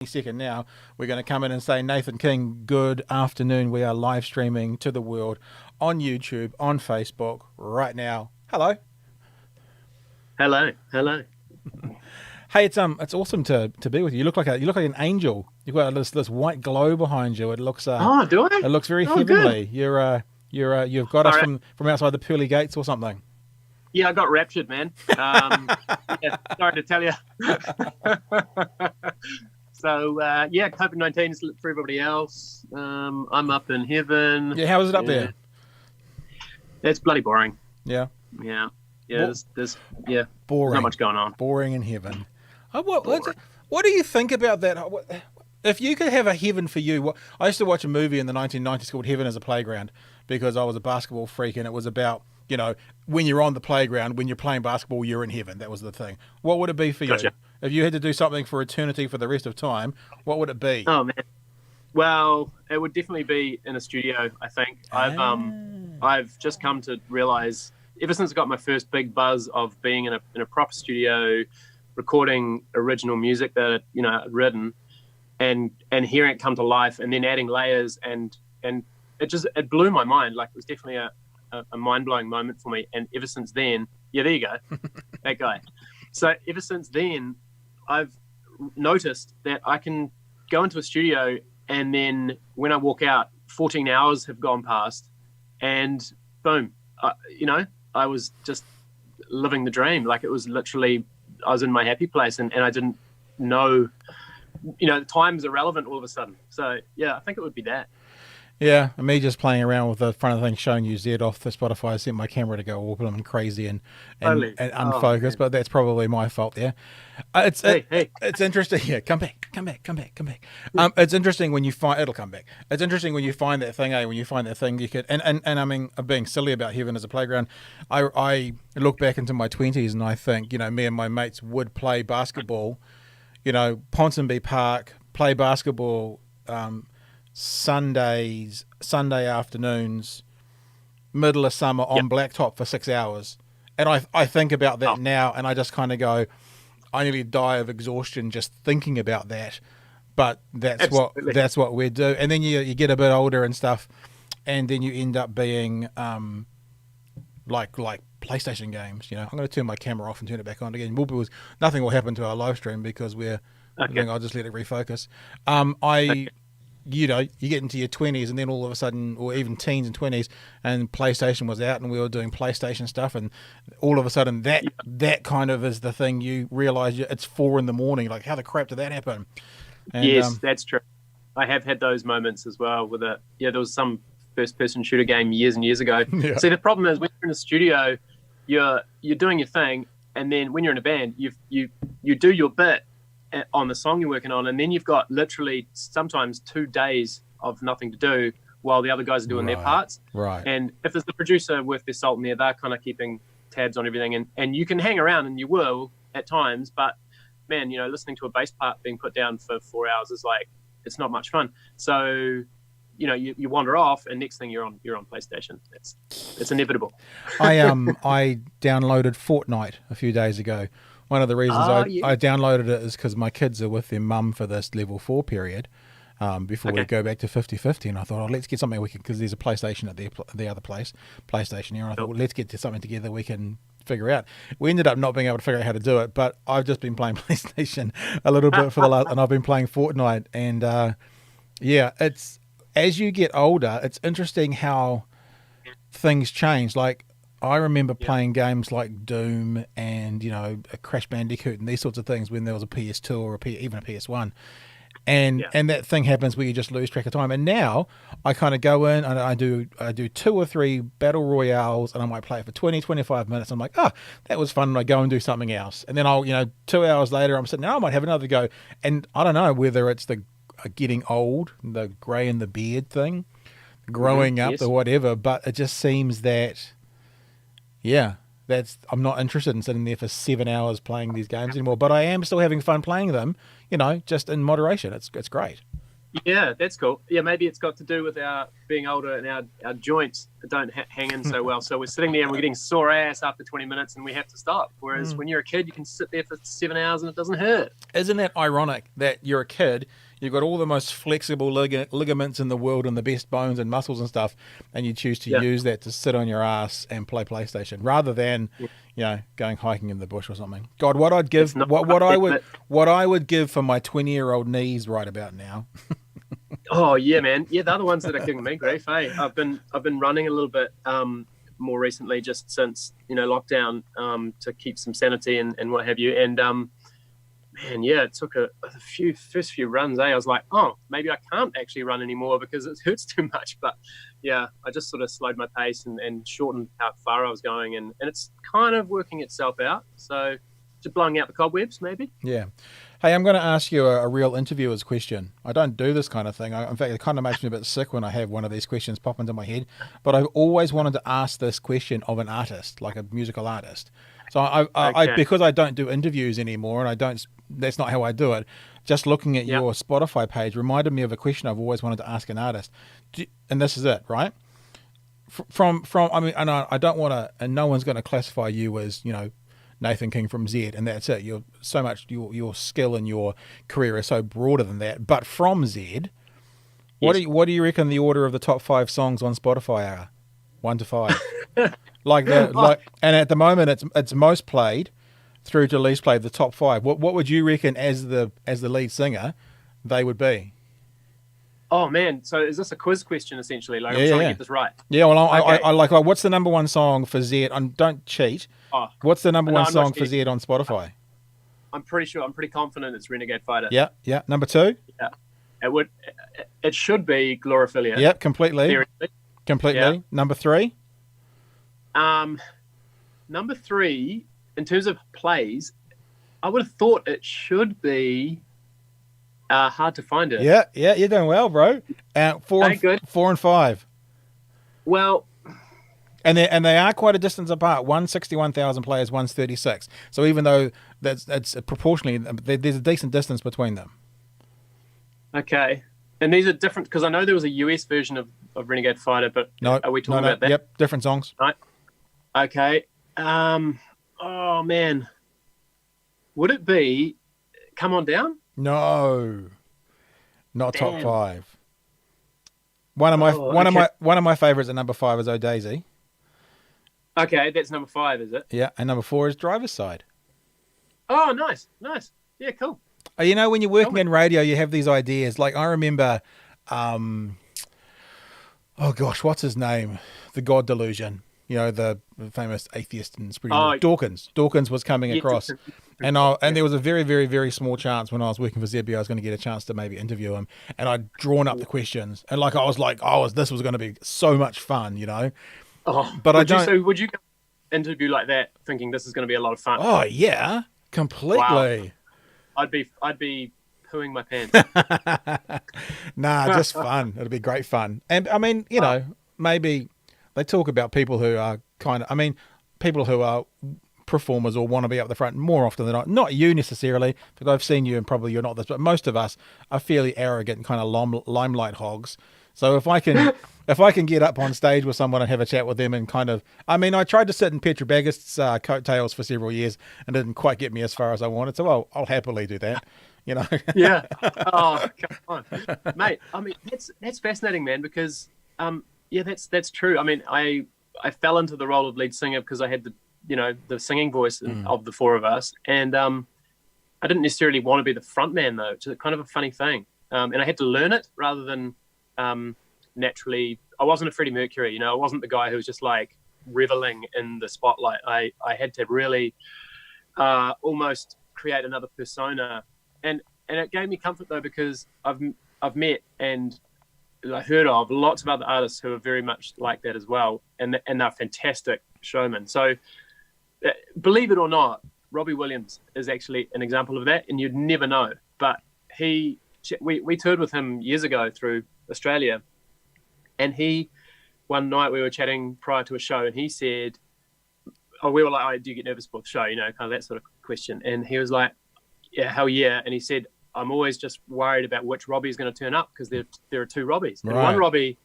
second now, we're going to come in and say, Nathan King, good afternoon. We are live streaming to the world on YouTube, on Facebook right now. Hello. Hello. Hello. Hey, it's awesome to be with you. You look like an angel. You've got this white glow behind you. It looks Do I? It looks very heavenly. Good. You've got us from outside the pearly gates or something. Yeah, I got raptured, man. Yeah, sorry to tell you. So COVID-19 is for everybody else. I'm up in heaven. Yeah, how is it up there? It's bloody boring. Yeah. Yeah. There's boring. not much going on. Boring in heaven. What do you think about that? If you could have a heaven for you, I used to watch a movie in the 1990s called Heaven as a Playground because I was a basketball freak, and it was about, when you're on the playground, when you're playing basketball, you're in heaven. That was the thing. What would it be for you? If you had to do something for eternity for the rest of time, what would it be? Oh, man. Well, it would definitely be in a studio, I think. I've just come to realize, ever since I got my first big buzz of being in a proper studio, recording original music that I'd written, and hearing it come to life, and then adding layers, and it blew my mind. Like, it was definitely a mind-blowing moment for me. And ever since then, there you go, that guy. So ever since then, I've noticed that I can go into a studio, and then when I walk out, 14 hours have gone past, and boom, I was just living the dream. Like, it was literally, I was in my happy place, and I didn't know, time is irrelevant all of a sudden. So yeah, I think it would be that. Yeah, and me just playing around with the front of the thing, showing you Z off the Spotify. I sent my camera to go all and crazy and unfocused, but that's probably my fault there. It's interesting. Yeah, come back. It's interesting when you find it'll come back. It's interesting when you find that thing. When you find that thing, you could. And I mean, I'm being silly about heaven as a playground. I look back into my 20s and I think, me and my mates would play basketball. Ponsonby Park, play basketball. Sunday afternoons, middle of summer on blacktop for 6 hours. And I think about that now, and I just kind of go, I nearly die of exhaustion just thinking about that. But that's what we do. And then you get a bit older and stuff, and then you end up being like PlayStation games. I'm going to turn my camera off and turn it back on again. Nothing will happen to our live stream because I'll just let it refocus. You get into your 20s, and then all of a sudden, or even teens and 20s, and PlayStation was out, and we were doing PlayStation stuff, and all of a sudden that kind of is the thing. You realise it's 4 a.m. Like, how the crap did that happen? And, yes, that's true. I have had those moments as well with there was some first-person shooter game years and years ago. Yeah. See, the problem is when you're in a studio, you're doing your thing, and then when you're in a band, you do your bit on the song you're working on, and then you've got literally sometimes 2 days of nothing to do while the other guys are doing their parts. Right. And if there's the producer worth their salt in there, they're kind of keeping tabs on everything, and you can hang around, and you will at times, but man, listening to a bass part being put down for 4 hours is like, it's not much fun. So you wander off, and next thing you're on PlayStation. It's inevitable. I downloaded Fortnite a few days ago. One of the reasons I downloaded it is because my kids are with their mum for this level 4 period before we go back to 50-50. And I thought, let's get something because there's a PlayStation at the other place, PlayStation here. And I thought, let's get to something together we can figure out. We ended up not being able to figure out how to do it, but I've just been playing PlayStation a little bit for the last, and I've been playing Fortnite. And it's, as you get older, it's interesting how things change. Like, I remember playing games like Doom and, a Crash Bandicoot and these sorts of things when there was a PS2 or even a PS1. And that thing happens where you just lose track of time. And now I kind of go in and I do 2 or 3 battle royales, and I might play it for 20, 25 minutes. I'm like, that was fun. And I go and do something else. And then I'll, 2 hours later, I'm sitting there, I might have another go. And I don't know whether it's the getting old, the grey in the beard thing, growing up or whatever, but it just seems that, I'm not interested in sitting there for 7 hours playing these games anymore, but I am still having fun playing them, just in moderation. It's great. Yeah, that's cool. Yeah, maybe it's got to do with our being older and our joints don't hang in so well. So we're sitting there and we're getting sore ass after 20 minutes and we have to stop. Whereas when you're a kid, you can sit there for 7 hours and it doesn't hurt. Isn't that ironic that you're a kid, you've got all the most flexible ligaments in the world and the best bones and muscles and stuff, and you choose to use that to sit on your ass and play PlayStation rather than, going hiking in the bush or something. God, what I'd give, what I would give for my 20-year-old knees right about now. Oh yeah, man. Yeah, they're the ones that are giving me grief. Hey, I've been running a little bit more recently, just since lockdown, to keep some sanity and what have you. And man, yeah, it took a first few runs. I was like, oh, maybe I can't actually run anymore because it hurts too much. But yeah, I just sort of slowed my pace and shortened how far I was going, and it's kind of working itself out. So just blowing out the cobwebs, maybe. Yeah. Hey, I'm going to ask you a real interviewer's question. I don't do this kind of thing. In fact, it kind of makes me a bit sick when I have one of these questions pop into my head. But I've always wanted to ask this question of an artist, like a musical artist. So I because I don't do interviews anymore, and that's not how I do it. Just looking at your Spotify page reminded me of a question I've always wanted to ask an artist. And this is it, right? From I mean, and I don't want to, and no one's going to classify you as, Nathan King from Z, and that's it. You're so much, your skill and your career is so broader than that. But from Z, what do you reckon the order of the top 5 songs on Spotify are? 1 to 5. And at the moment it's most played through to least played, the top 5. What would you reckon as the lead singer they would be? Oh man, so is this a quiz question essentially? Like I'm trying to get this right. Yeah, well, I like what's the number 1 song for Z? Don't cheat. What's the number 1 song for Z on Spotify? I'm pretty confident it's Renegade Fighter. Yeah. Number 2? Yeah. It should be Glorophilia. Yep, completely. Seriously. Completely. Yeah. Number 3? Number 3, in terms of plays, I would have thought it should be Hard to Find It. Yeah, you're doing well, bro. 4 and 5. Well, and they are quite a distance apart. 161,000 players, 136. So even though that's proportionally, there's a decent distance between them. Okay, and these are different because I know there was a US version of Renegade Fighter, but are we talking about that? Yep, different songs. Right. Okay. Oh man, would it be Come On Down? No, not top 5. One of my favorites at number 5 is Oh Daisy. Okay, that's number 5, is it? Yeah, and number 4 is Driver's Side. Oh, nice. Yeah, cool. When you're working in radio, you have these ideas. Like I remember, oh gosh, what's his name? The God Delusion. The famous atheist and spiritual Dawkins. Dawkins was coming across, and there was a very, very, very small chance when I was working for ZB I was going to get a chance to maybe interview him, and I'd drawn up the questions, and this was going to be so much fun, Oh, but would you interview like that, thinking this is going to be a lot of fun? Oh yeah, completely. Wow. I'd be pooing my pants. Nah, just fun. It'll be great fun, and I mean, maybe. They talk about people who are people who are performers or want to be up the front more often than not you necessarily, because I've seen you and probably you're not this, but most of us are fairly arrogant and kind of limelight hogs. So if I can get up on stage with someone and have a chat with them and I tried to sit in Petra Bagast's coattails for several years and it didn't quite get me as far as I wanted, so I'll happily do that. Yeah. Oh, come on, mate. I mean, that's fascinating, man, because yeah, that's true. I mean, I fell into the role of lead singer because I had the singing voice of the 4 of us, and I didn't necessarily want to be the front man though, which is kind of a funny thing. And I had to learn it rather than naturally. I wasn't a Freddie Mercury, I wasn't the guy who was just like reveling in the spotlight. I had to really almost create another persona, and it gave me comfort though, because I've met and I heard of lots of other artists who are very much like that as well, and they're fantastic showmen. So believe it or not, Robbie Williams is actually an example of that, and you'd never know. But we toured with him years ago through Australia, and one night we were chatting prior to a show, and he said, we were like, do you get nervous before the show? Kind of that sort of question. And he was like, yeah, hell yeah. And he said, I'm always just worried about which Robbie is going to turn up, because there are two Robbies. And Right. one Robbie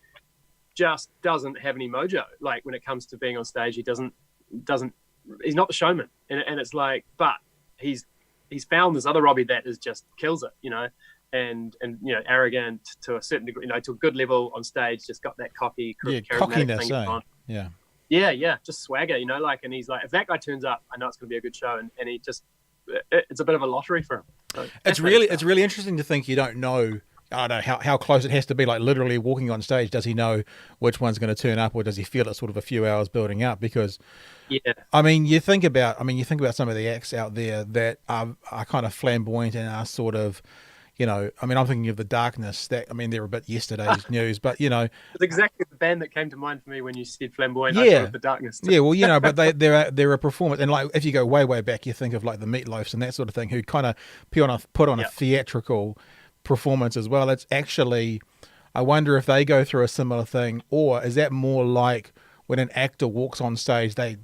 just doesn't have any mojo. Like when it comes to being on stage, he's not the showman. And it's like, but he's found this other Robbie that is just kills it, you know, and arrogant to a certain degree, to a good level on stage, just got that cocky, cockiness, thing on. Yeah, just swagger, and he's like, if that guy turns up, I know it's going to be a good show, and he just, it's a bit of a lottery for him. So it's really interesting to think you don't know. I don't know how close it has to be, like literally walking on stage. Does he know which one's going to turn up, or does he feel it sort of a few hours building up? Because, I mean, you think about some of the acts out there that are kind of flamboyant and are sort of, I'm thinking of the Darkness. They're a bit yesterday's news, but it's exactly the band that came to mind for me when you said flamboyant. I thought of the Darkness too. Yeah, well, but they're a performance, and like if you go way back, you think of like the Meatloafs and that sort of thing, who kind of put on a theatrical performance as well. It's actually, I wonder if they go through a similar thing, or is that more like when an actor walks on stage, they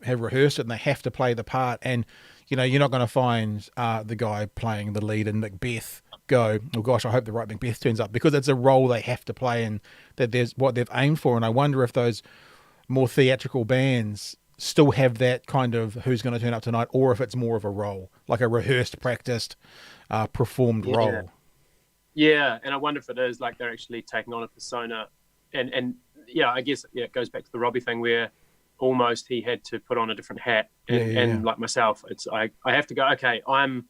have rehearsed it and they have to play the part, and you're not going to find the guy playing the lead in Macbeth go, oh gosh, I hope the right Macbeth turns up, because it's a role they have to play and that there's what they've aimed for. And I wonder if those more theatrical bands still have that kind of who's going to turn up tonight, or if it's more of a role, like a rehearsed, practiced, performed role. Yeah, and I wonder if it is like they're actually taking on a persona, and I guess it goes back to the Robbie thing where almost he had to put on a different hat, and like myself, it's I have to go, okay, I'm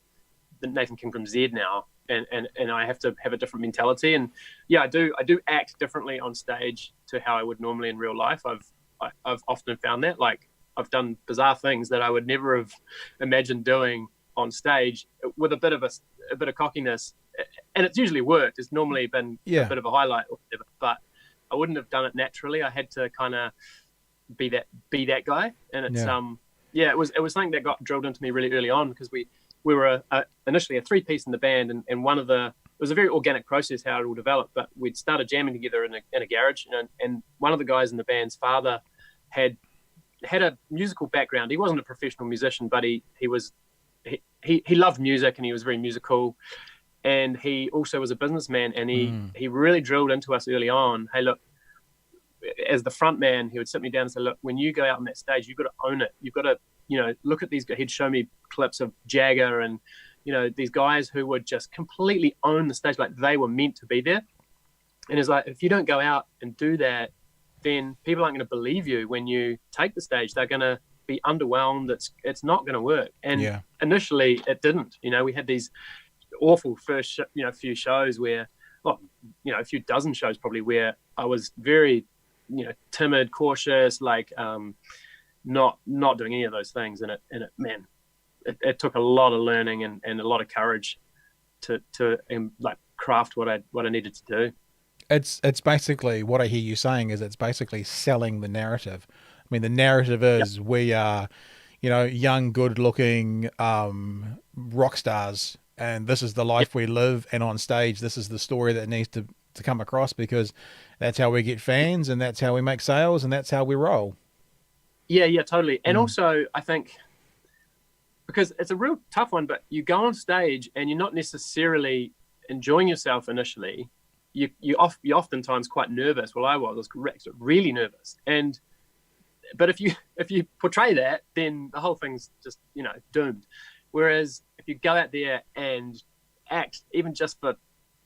the Nathan King from Z now, and I have to have a different mentality, and I do act differently on stage to how I would normally in real life. I've often found that, like, I've done bizarre things that I would never have imagined doing on stage with a bit of cockiness. And it's usually worked. It's normally been a bit of a highlight or whatever, but I wouldn't have done it naturally. I had to kind of be that guy. And it's it was something that got drilled into me really early on, because we were initially a 3-piece in the band, and it was a very organic process how it all developed. But we'd started jamming together in a garage, and one of the guys in the band's father had a musical background. He wasn't a professional musician, but he loved music, and he was very musical. And he also was a businessman, and he really drilled into us early on, hey, look, as the front man, he would sit me down and say, look, when you go out on that stage, you've got to own it. You've got to, look at these guys. He'd show me clips of Jagger and, these guys who would just completely own the stage, like they were meant to be there. And it's like, if you don't go out and do that, then people aren't going to believe you when you take the stage. They're going to be underwhelmed. It's not going to work. And initially it didn't. We had these awful first few shows where, a few dozen shows probably, where I was very timid, cautious, like not doing any of those things, and it took a lot of learning and a lot of courage to like craft what I needed to do. It's basically, what I hear you saying is, it's basically selling the narrative. I mean, the narrative is we are young, good looking rock stars, and this is the life we live, and on stage this is the story that needs to come across, because that's how we get fans, and that's how we make sales, and that's how we roll. Yeah, totally. And also, I think, because it's a real tough one, but you go on stage and you're not necessarily enjoying yourself initially. You're oftentimes quite nervous. Well, I was really nervous, but if you portray that, then the whole thing's just doomed. Whereas if you go out there and act even just for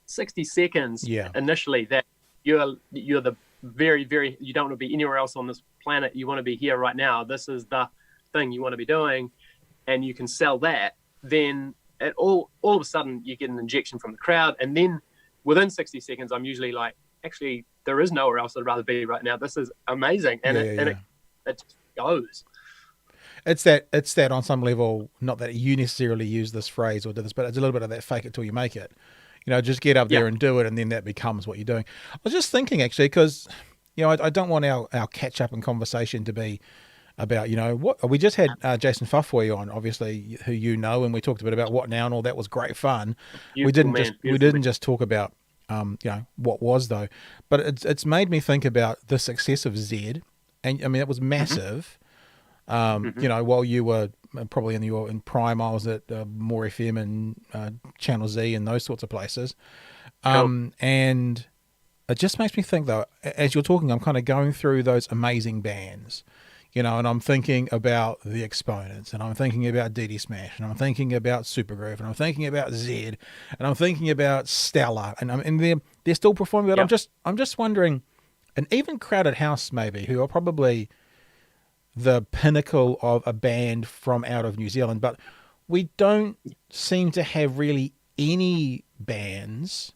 60 seconds initially, that you're the very, very, you don't want to be anywhere else on this planet. You want to be here right now. This is the thing you want to be doing, and you can sell that. Then all of a sudden you get an injection from the crowd, and then within 60 seconds, I'm usually like, actually, there is nowhere else I'd rather be right now. This is amazing, and it just goes. It's that on some level, not that you necessarily use this phrase or do this, but it's a little bit of that fake it till you make it. Just get up there and do it, and then that becomes what you're doing. I was just thinking, actually, because I don't want our catch up and conversation to be about what we just had Jason Fuffoy on, obviously, who and we talked a bit about What Now and all that. Was great fun. We didn't just talk about what was, though, but it's made me think about the success of Z, and I mean it was massive. Mm-hmm. You know, while you were probably in prime, I was at More FM and Channel Z and those sorts of places. Cool. And it just makes me think, though, as you're talking, I'm kind of going through those amazing bands, you know, and I'm thinking about the Exponents, and I'm thinking about DD Smash, and I'm thinking about Supergroove, and I'm thinking about Zed, and I'm thinking about Stella, and they're still performing. But Yep. I'm just wondering, and even Crowded House maybe, who are probably the pinnacle of a band from out of New Zealand, but we don't seem to have really any bands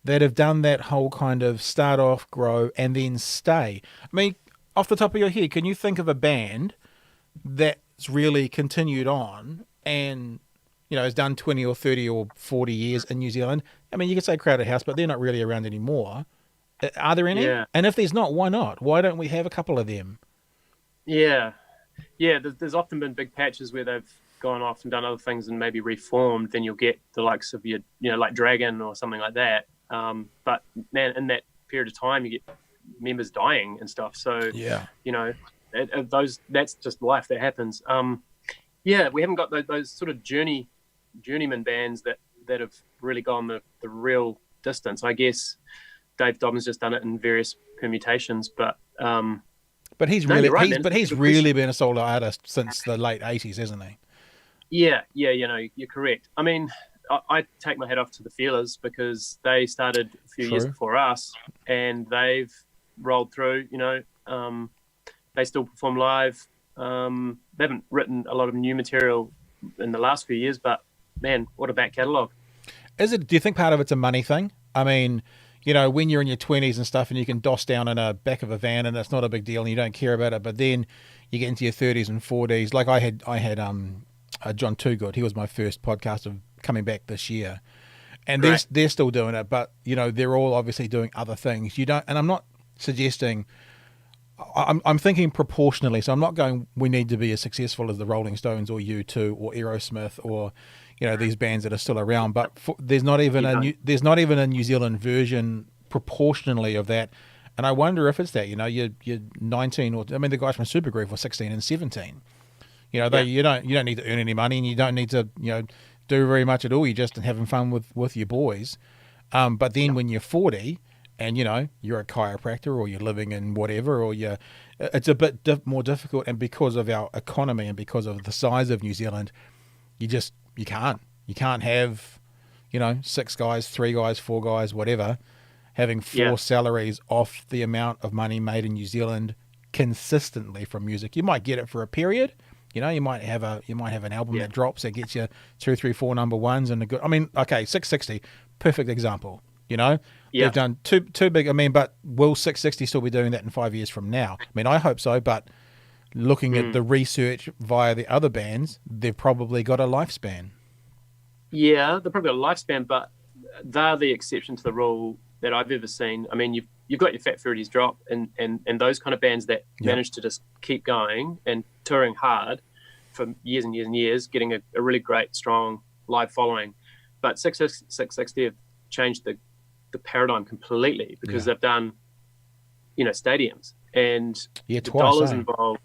that have done that whole kind of start off, grow, and then stay. I mean, off the top of your head, can you think of a band that's really continued on and, you know, has done 20 or 30 or 40 years in New Zealand? I mean, you could say Crowded House, but they're not really around anymore. Are there any? Yeah. And if there's not, why not? Why don't we have a couple of them? Yeah. Yeah. There's often been big patches where they've gone off and done other things and maybe reformed. Then you'll get the likes of your, you know, like Dragon or something like that. But man, in that period of time, you get members dying and stuff. So Yeah. you know, that's just life that happens. Yeah, we haven't got those sort of journeyman bands that have really gone the real distance. I guess Dave Dobbin's just done it in various permutations, but But he's no, really you're right, he's man. but It's a he's good really question. been a solo artist since the late 80s, hasn't he? Yeah, you know, you're correct. I mean, I take my hat off to the Feelers because they started a few years True. before us, and they've rolled through. You know, they still perform live. They haven't written a lot of new material in the last few years, but man, what a back catalogue. Is it? Do you think part of it's a money thing? I mean, you know, when you're in your 20s and stuff, and you can doss down in a back of a van, and it's not a big deal, and you don't care about it. But then you get into your 30s and 40s. Like I had John Toogood. He was my first podcast of coming back this year, and Right. they're still doing it. But you know, they're all obviously doing other things. You don't, and I'm not suggesting. I'm thinking proportionally. So I'm not going, we need to be as successful as the Rolling Stones or U2 or Aerosmith or, you know, these bands that are still around. But there's not even You don't. there's not even a New Zealand version proportionally of that. And I wonder if it's that, you know, you're 19 or, I mean, the guys from Supergroove were 16 and 17. You know, Yeah. you don't need to earn any money, and you don't need to, you know, do very much at all. You're just having fun with your boys. But then when you're 40 and, you know, you're a chiropractor or you're living in whatever, or it's a bit more difficult. And because of our economy and because of the size of New Zealand, you can't have, you know, 6 guys, 3 guys, 4 guys, whatever, having 4 Yeah. salaries off the amount of money made in New Zealand consistently from music. You might get it for a period. You know, you might have an album Yeah. that drops that gets you 2, 3, 4 number ones and a good. I mean, okay, 660, perfect example. You know, Yeah. they've done two big. I mean, but will 660 still be doing that in 5 years from now? I mean, I hope so. But looking at the research via the other bands, they've probably got a lifespan. Yeah, they're probably got a lifespan, but they're the exception to the rule that I've ever seen. I mean, you've got your Fat Furities drop and those kind of bands that manage to just keep going and touring hard for years and years and years, getting a really great, strong live following. But 660 have changed the paradigm completely because they've done, you know, stadiums and Yeah, the twice. dollars involved.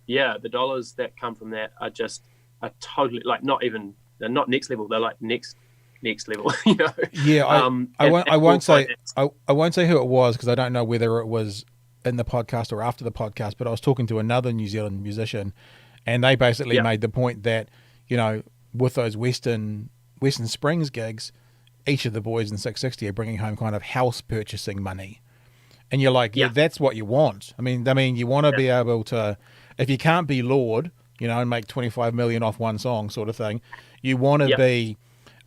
Yeah, the dollars that come from that are totally like they're not next level. They're like next level. You know. Yeah, I won't say finance. I won't say who it was because I don't know whether it was in the podcast or after the podcast. But I was talking to another New Zealand musician, and they basically made the point that, you know, with those Western Springs gigs, each of the boys in 660 are bringing home kind of house purchasing money. And you're like, yeah, that's what you want. I mean, you want to be able to, if you can't be Lord, you know, and make 25 million off one song sort of thing, you want to be,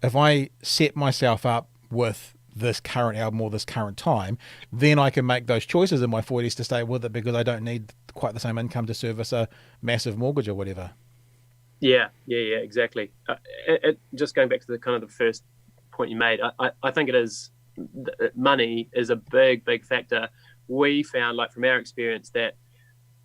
if I set myself up with this current album or this current time, then I can make those choices in my 40s to stay with it because I don't need quite the same income to service a massive mortgage or whatever. Yeah, exactly. Just going back to the kind of the first point you made, I think it is money is a big factor. We found, like from our experience, that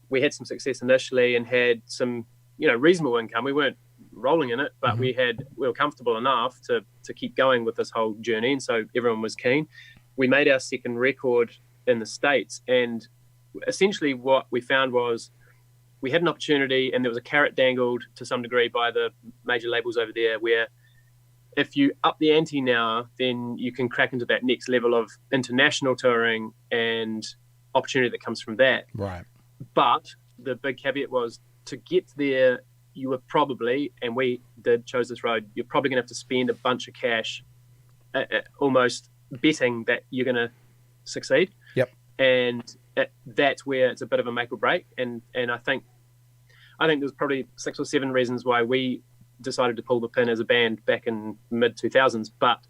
we had some success initially and had some, you know, reasonable income. We weren't rolling in it, but we were comfortable enough to keep going with this whole journey, and so everyone was keen. We made our second record in the States, and essentially what we found was we had an opportunity, and there was a carrot dangled to some degree by the major labels over there, where if you up the ante now, then you can crack into that next level of international touring and opportunity that comes from that. Right. But the big caveat was, to get there, you were probably, and we chose this road, you're probably going to have to spend a bunch of cash, almost betting that you're going to succeed. Yep. And that's where it's a bit of a make or break. And I think there's probably 6 or 7 reasons why we decided to pull the pin as a band back in mid 2000s, but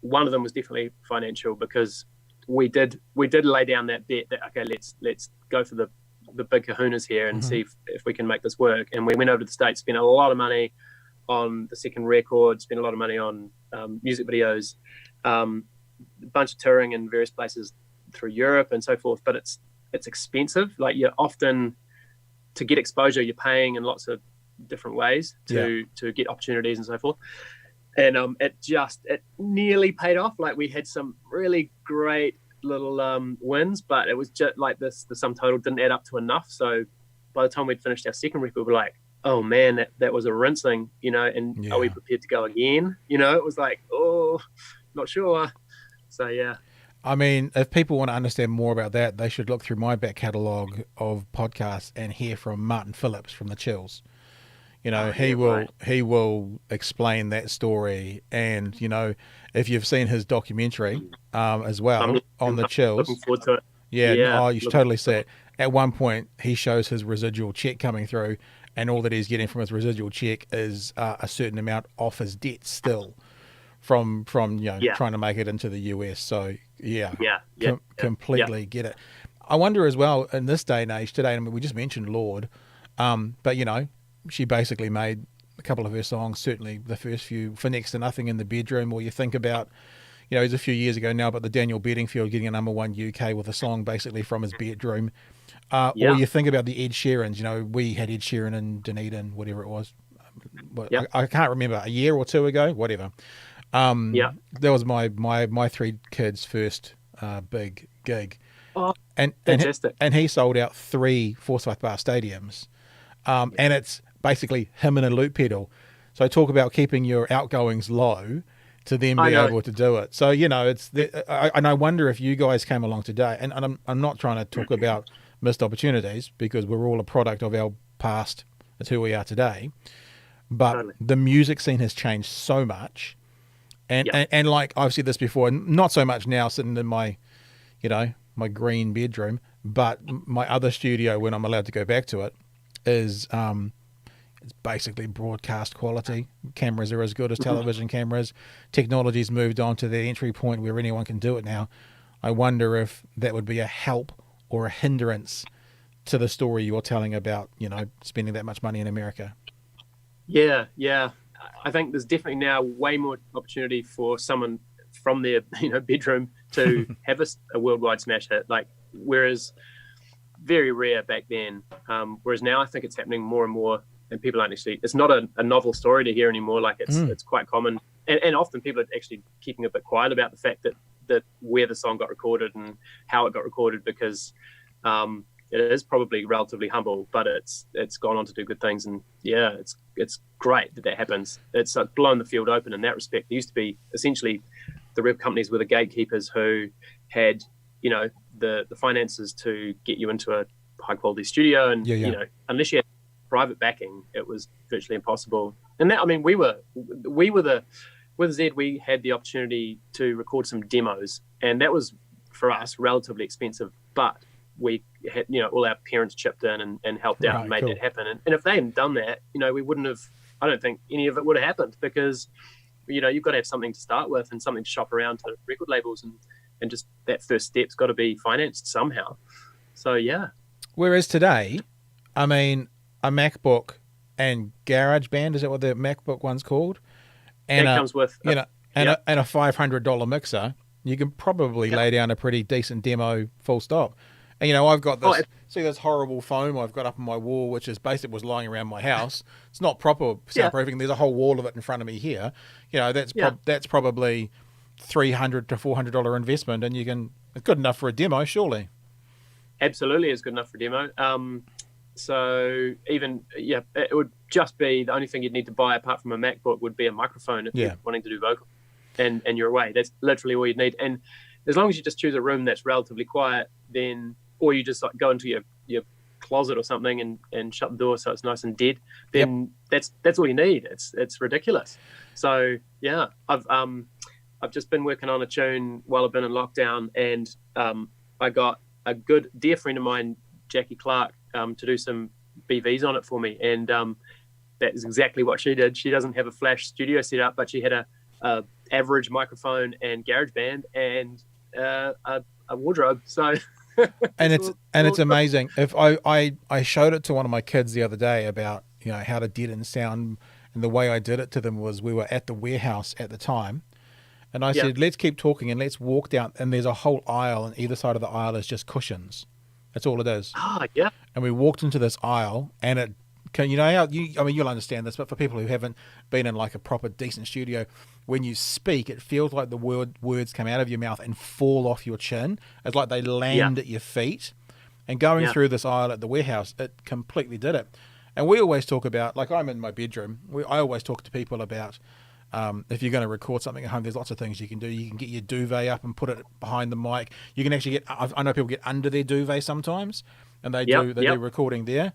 one of them was definitely financial, because we did lay down that bet that, okay, let's go for the big kahunas here and see if we can make this work. And we went over to the States, spent a lot of money on the second record, spent a lot of money on music videos, a bunch of touring in various places through Europe and so forth. But it's expensive. Like, you're often, to get exposure, you're paying in lots of different ways to get opportunities and so forth. And it nearly paid off. Like, we had some really great little wins, but it was just like the sum total didn't add up to enough. So by the time we'd finished our second record, we were like, oh man, that was a rinsing, and are we prepared to go again? It was like, oh, not sure. So yeah. I mean, if people want to understand more about that, they should look through my back catalogue of podcasts and hear from Martin Phillips from the Chills. He will explain that story. And, if you've seen his documentary as well on the Chills. Looking forward to it. Yeah, you should totally see it. At one point, he shows his residual check coming through, and all that he's getting from his residual check is a certain amount off his debt still from trying to make it into the US. So, completely get it. I wonder as well, in this day and age today, I mean, we just mentioned Lorde, but, she basically made a couple of her songs, certainly the first few, for next to nothing in the bedroom. Or you think about, it was a few years ago now, but the Daniel Bedingfield getting a #1 UK with a song basically from his bedroom. Or you think about the Ed Sheerans. We had Ed Sheeran in Dunedin, whatever it was. I can't remember, a year or two ago, whatever. That was my 3 kids' first big gig. Oh, fantastic. And he sold out 3 Forsyth Bar stadiums. And it's basically him in a loop pedal. So talk about keeping your outgoings low to then be able to do it. So, and I wonder if you guys came along today, and I'm not trying to talk about missed opportunities, because we're all a product of our past. It's who we are today. But the music scene has changed so much. And like I've said this before, and not so much now sitting in my, my green bedroom, but my other studio, when I'm allowed to go back to it, is it's basically broadcast quality. Cameras are as good as television cameras. Technology's moved on to the entry point where anyone can do it now. I wonder if that would be a help or a hindrance to the story you're telling about, spending that much money in America. Yeah. I think there's definitely now way more opportunity for someone from their bedroom to have a worldwide smash hit. Like, whereas very rare back then. Whereas now I think it's happening more and more, and people aren't actually, it's not a novel story to hear anymore. Like, it's quite common. And often people are actually keeping a bit quiet about the fact that where the song got recorded and how it got recorded, because it is probably relatively humble, but it's gone on to do good things. And it's great that happens. It's blown the field open in that respect. There used to be essentially the real companies were the gatekeepers who had, the finances to get you into a high quality studio. And, unless you had private backing, it was virtually impossible. And that, I mean, with Zed, we had the opportunity to record some demos, and that was for us relatively expensive, but we had, all our parents chipped in and helped out and made that happen. And if they hadn't done that, we wouldn't have, I don't think any of it would have happened, because, you've got to have something to start with and something to shop around to record labels, and just that first step's got to be financed somehow. So, yeah. Whereas today, I mean, a MacBook and GarageBand, is that what the MacBook one's called? And it comes with, and a $500 mixer, you can probably lay down a pretty decent demo full stop. And, I've got this, see this horrible foam I've got up on my wall, which is basically was lying around my house. It's not proper soundproofing. There's a whole wall of it in front of me here. That's probably $300 to $400 investment, and it's good enough for a demo, surely. Absolutely, it's good enough for a demo. So even it would just be the only thing you'd need to buy apart from a MacBook would be a microphone if you're wanting to do vocal, and you're away. That's literally all you'd need. And as long as you just choose a room that's relatively quiet, then, or you just like go into your closet or something and shut the door so it's nice and dead, then that's all you need. It's ridiculous. So yeah, I've just been working on a tune while I've been in lockdown, and I got a good dear friend of mine, Jackie Clark, to do some BVs on it for me, and that is exactly what she did. She doesn't have a Flash studio set up, but she had a average microphone and GarageBand and a wardrobe. So and it's amazing. If I showed it to one of my kids the other day about how to deaden sound, and the way I did it to them was we were at the warehouse at the time, and I said, let's keep talking and let's walk down, and there's a whole aisle, and either side of the aisle is just cushions. That's all it is. Yeah. And we walked into this aisle, and it can, you'll understand this, but for people who haven't been in like a proper decent studio, when you speak, it feels like the words come out of your mouth and fall off your chin. It's like they land at your feet. And going through this aisle at the warehouse, it completely did it. And we always talk about, like I'm in my bedroom, I always talk to people about if you're going to record something at home, there's lots of things you can do. You can get your duvet up and put it behind the mic. You can actually I know people get under their duvet sometimes, and they do recording there.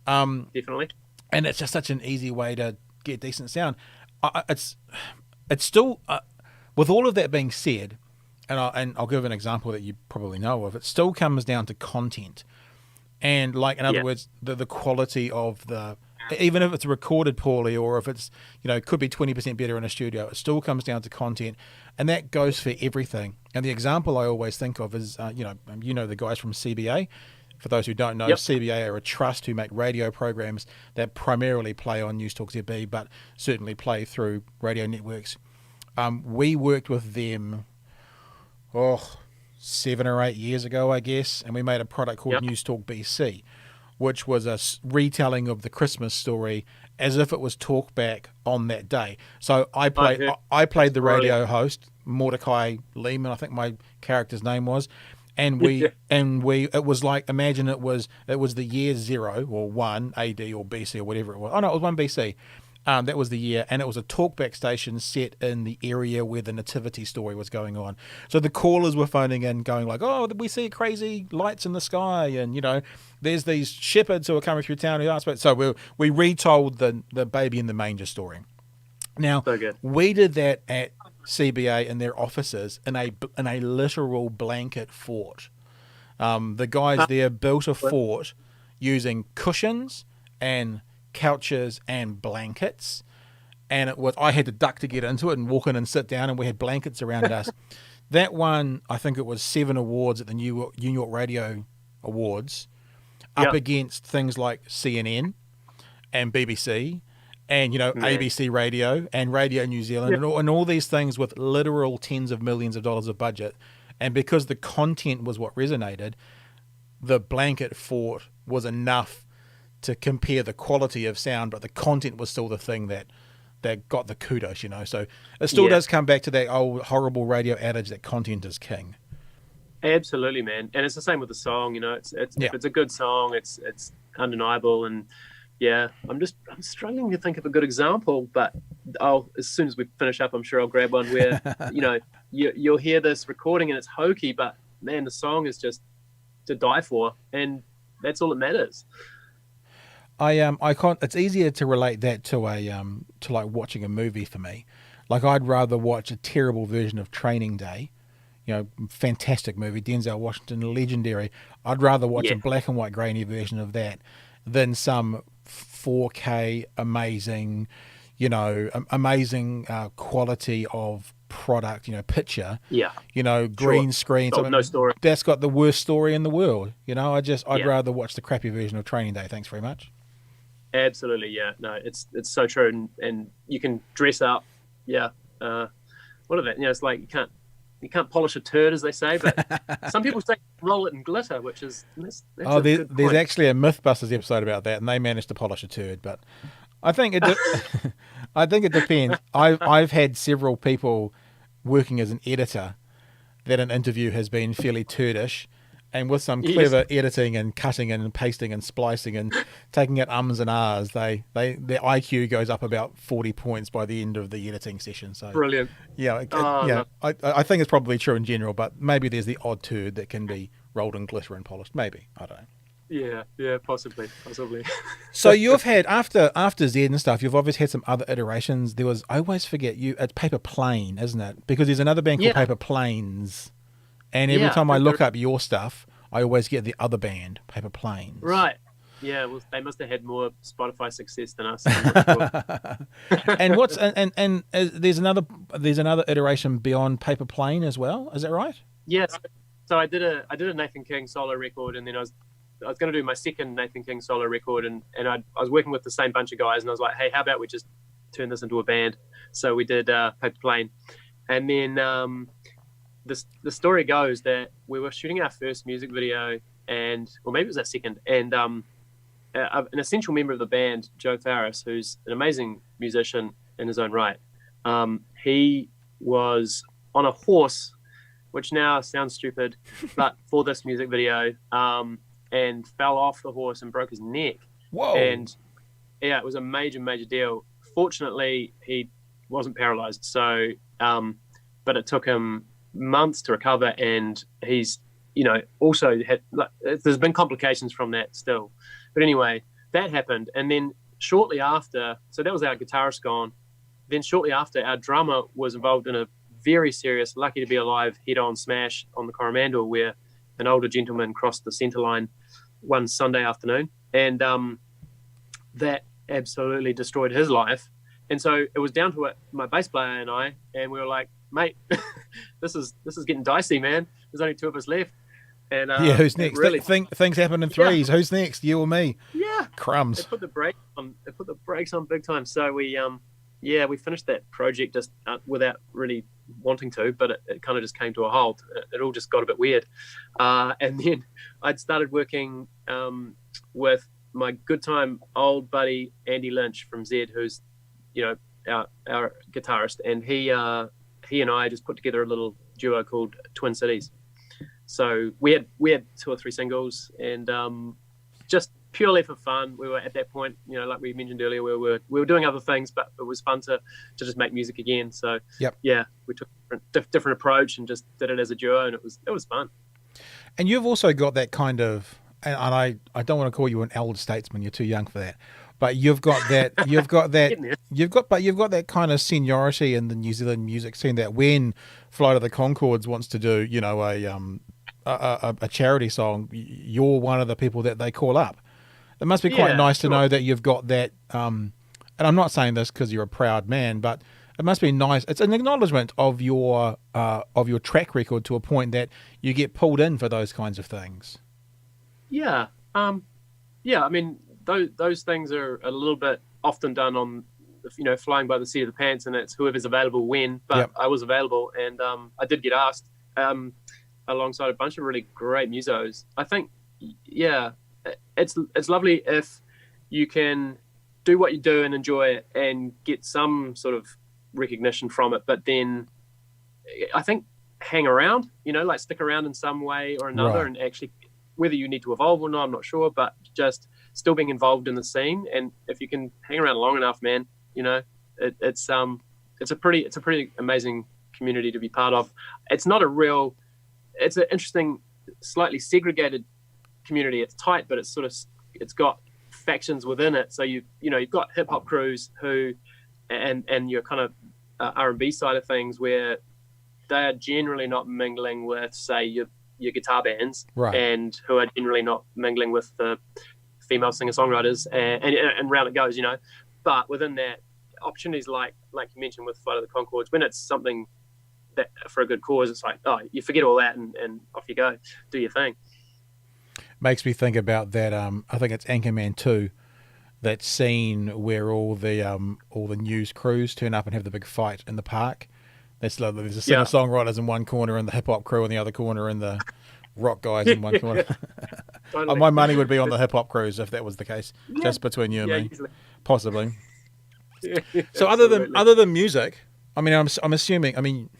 Definitely. And it's just such an easy way to get decent sound. It's still, with all of that being said, and I'll give an example that you probably know of, it still comes down to content. And like, in other words, the quality of even if it's recorded poorly, or if it's, could be 20% better in a studio, it still comes down to content. And that goes for everything. And the example I always think of is, the guys from CBA. For those who don't know, CBA are a trust who make radio programs that primarily play on News Talk ZB, but certainly play through radio networks. We worked with them, 7 or 8 years ago, I guess, and we made a product called News Talk BC, which was a retelling of the Christmas story as if it was talkback on that day. So I played the radio host, Mordecai Lehman, I think my character's name was. And it was like, imagine it was the year 0 or 1 AD or BC or whatever it was. Oh no, it was 1 BC. That was the year, and it was a talkback station set in the area where the nativity story was going on. So the callers were phoning in, going like, "Oh, we see crazy lights in the sky, and there's these shepherds who are coming through town who asked about." So we retold the baby in the manger story. Now, we did that at CBA in their offices in a literal blanket fort. The guys there built a fort using cushions and couches and blankets, and I had to duck to get into it and walk in and sit down, and we had blankets around us. That won, I think it was 7 awards at the New York Radio Awards, up against things like CNN and BBC and ABC Radio and Radio New Zealand and all these things with literal tens of millions of dollars of budget. And because the content was what resonated, the blanket fort was enough to compare the quality of sound, but the content was still the thing that got the kudos, So it still does come back to that old horrible radio adage that content is king. Absolutely, man. And it's the same with the song, it's if it's a good song, it's undeniable. And I'm struggling to think of a good example, but as soon as we finish up, I'm sure I'll grab one where, you'll hear this recording and it's hokey, but man, the song is just to die for, and that's all that matters. I can't. It's easier to relate that to like watching a movie for me. Like I'd rather watch a terrible version of Training Day, fantastic movie, Denzel Washington, legendary. I'd rather watch a black and white grainy version of that than some 4K amazing, amazing quality of product, picture. Green screen. No story. That's got the worst story in the world. I'd rather watch the crappy version of Training Day. Thanks very much. Absolutely, no, it's so true, and you can dress up, what are that? It's like you can't polish a turd, as they say, but some people say roll it in glitter, which is that's there's actually a Mythbusters episode about that, and they managed to polish a turd, but I think it I think it depends. I've had several people working as an editor that an interview has been fairly turdish. And with some clever editing and cutting and pasting and splicing and taking out ums and ahs, their IQ goes up about 40 points by the end of the editing session. So brilliant. Yeah, I think it's probably true in general, but maybe there's the odd turd that can be rolled in glitter and polished. Maybe, I don't know. Yeah, possibly. So you've had after Z and stuff, you've obviously had some other iterations. I always forget it's Paper Plane, isn't it? Because there's another band called Paper Planes. And every time I look up your stuff, I always get the other band, Paper Planes. Right. Yeah, well, they must have had more Spotify success than us. And there's another iteration beyond Paper Plane as well. Is that right? Yes. So I did a Nathan King solo record, and then I was going to do my second Nathan King solo record, and I was working with the same bunch of guys, and I was like, hey, how about we just turn this into a band? So we did Paper Plane, and then. The story goes that we were shooting our first music video, or maybe it was our second, and an essential member of the band, Joe Farris, who's an amazing musician in his own right, he was on a horse, which now sounds stupid, but for this music video, and fell off the horse and broke his neck. Whoa! And yeah, it was a major deal. Fortunately, he wasn't paralyzed, so but it took him months to recover, and he's also had there's been complications from that still, but anyway, that happened. And then shortly after, so that was our guitarist gone, then shortly after, our drummer was involved in a very serious Lucky to Be Alive head-on smash on the Coromandel, where an older gentleman crossed the center line one Sunday afternoon, and that absolutely destroyed his life. And so it was down to my bass player and I, and we were like, mate, this is getting dicey, man. There's only two of us left. And who's next? Really, things happen in threes. Who's next? You or me? Yeah. Crumbs. They put the brakes on big time. So we finished that project just without really wanting to, but it kind of just came to a halt. It all just got a bit weird. And then I'd started working with my good time old buddy Andy Lynch from Z, who's our guitarist, and he and I just put together a little duo called Twin Cities. So we had 2 or 3 singles, and just purely for fun. We were at that point, like we mentioned earlier, we were doing other things, but it was fun to just make music again. So we took a different approach and just did it as a duo, and it was fun. And you've also got that kind of, and I don't want to call you an elder statesman, you're too young for that. But you've got that that kind of seniority in the New Zealand music scene, that when Flight of the Conchords wants to do, a charity song, you're one of the people that they call up. It must be quite nice to know that you've got that. And I'm not saying this because you're a proud man, but it must be nice. It's an acknowledgement of your track record to a point that you get pulled in for those kinds of things. Yeah. I mean, those things are a little bit often done on, flying by the seat of the pants, and it's whoever's available when. But I was available, and I did get asked alongside a bunch of really great musos. I think, it's lovely if you can do what you do and enjoy it and get some sort of recognition from it. But then I think hang around, like stick around in some way or another, right. And actually, whether you need to evolve or not, I'm not sure, but just still being involved in the scene. And if you can hang around long enough, man, it's a pretty amazing community to be part of. It's an interesting, slightly segregated community. It's tight, but it's got factions within it. So you've got hip hop crews who, and your kind of R&B side of things, where they are generally not mingling with, say, your guitar bands, right. And who are generally not mingling with the female singer-songwriters, and round it goes, But within that, opportunities like you mentioned with Flight of the Conchords, when it's something that for a good cause, it's like, oh, you forget all that and off you go, do your thing. Makes me think about that. I think it's Anchorman 2, that scene where all the news crews turn up and have the big fight in the park. There's a singer-songwriters in one corner and the hip-hop crew in the other corner and the rock guys in one corner. Totally. My money would be on the hip-hop crews if that was the case, just between you and me, easily. Possibly. So other than music, I mean, I'm assuming, I mean,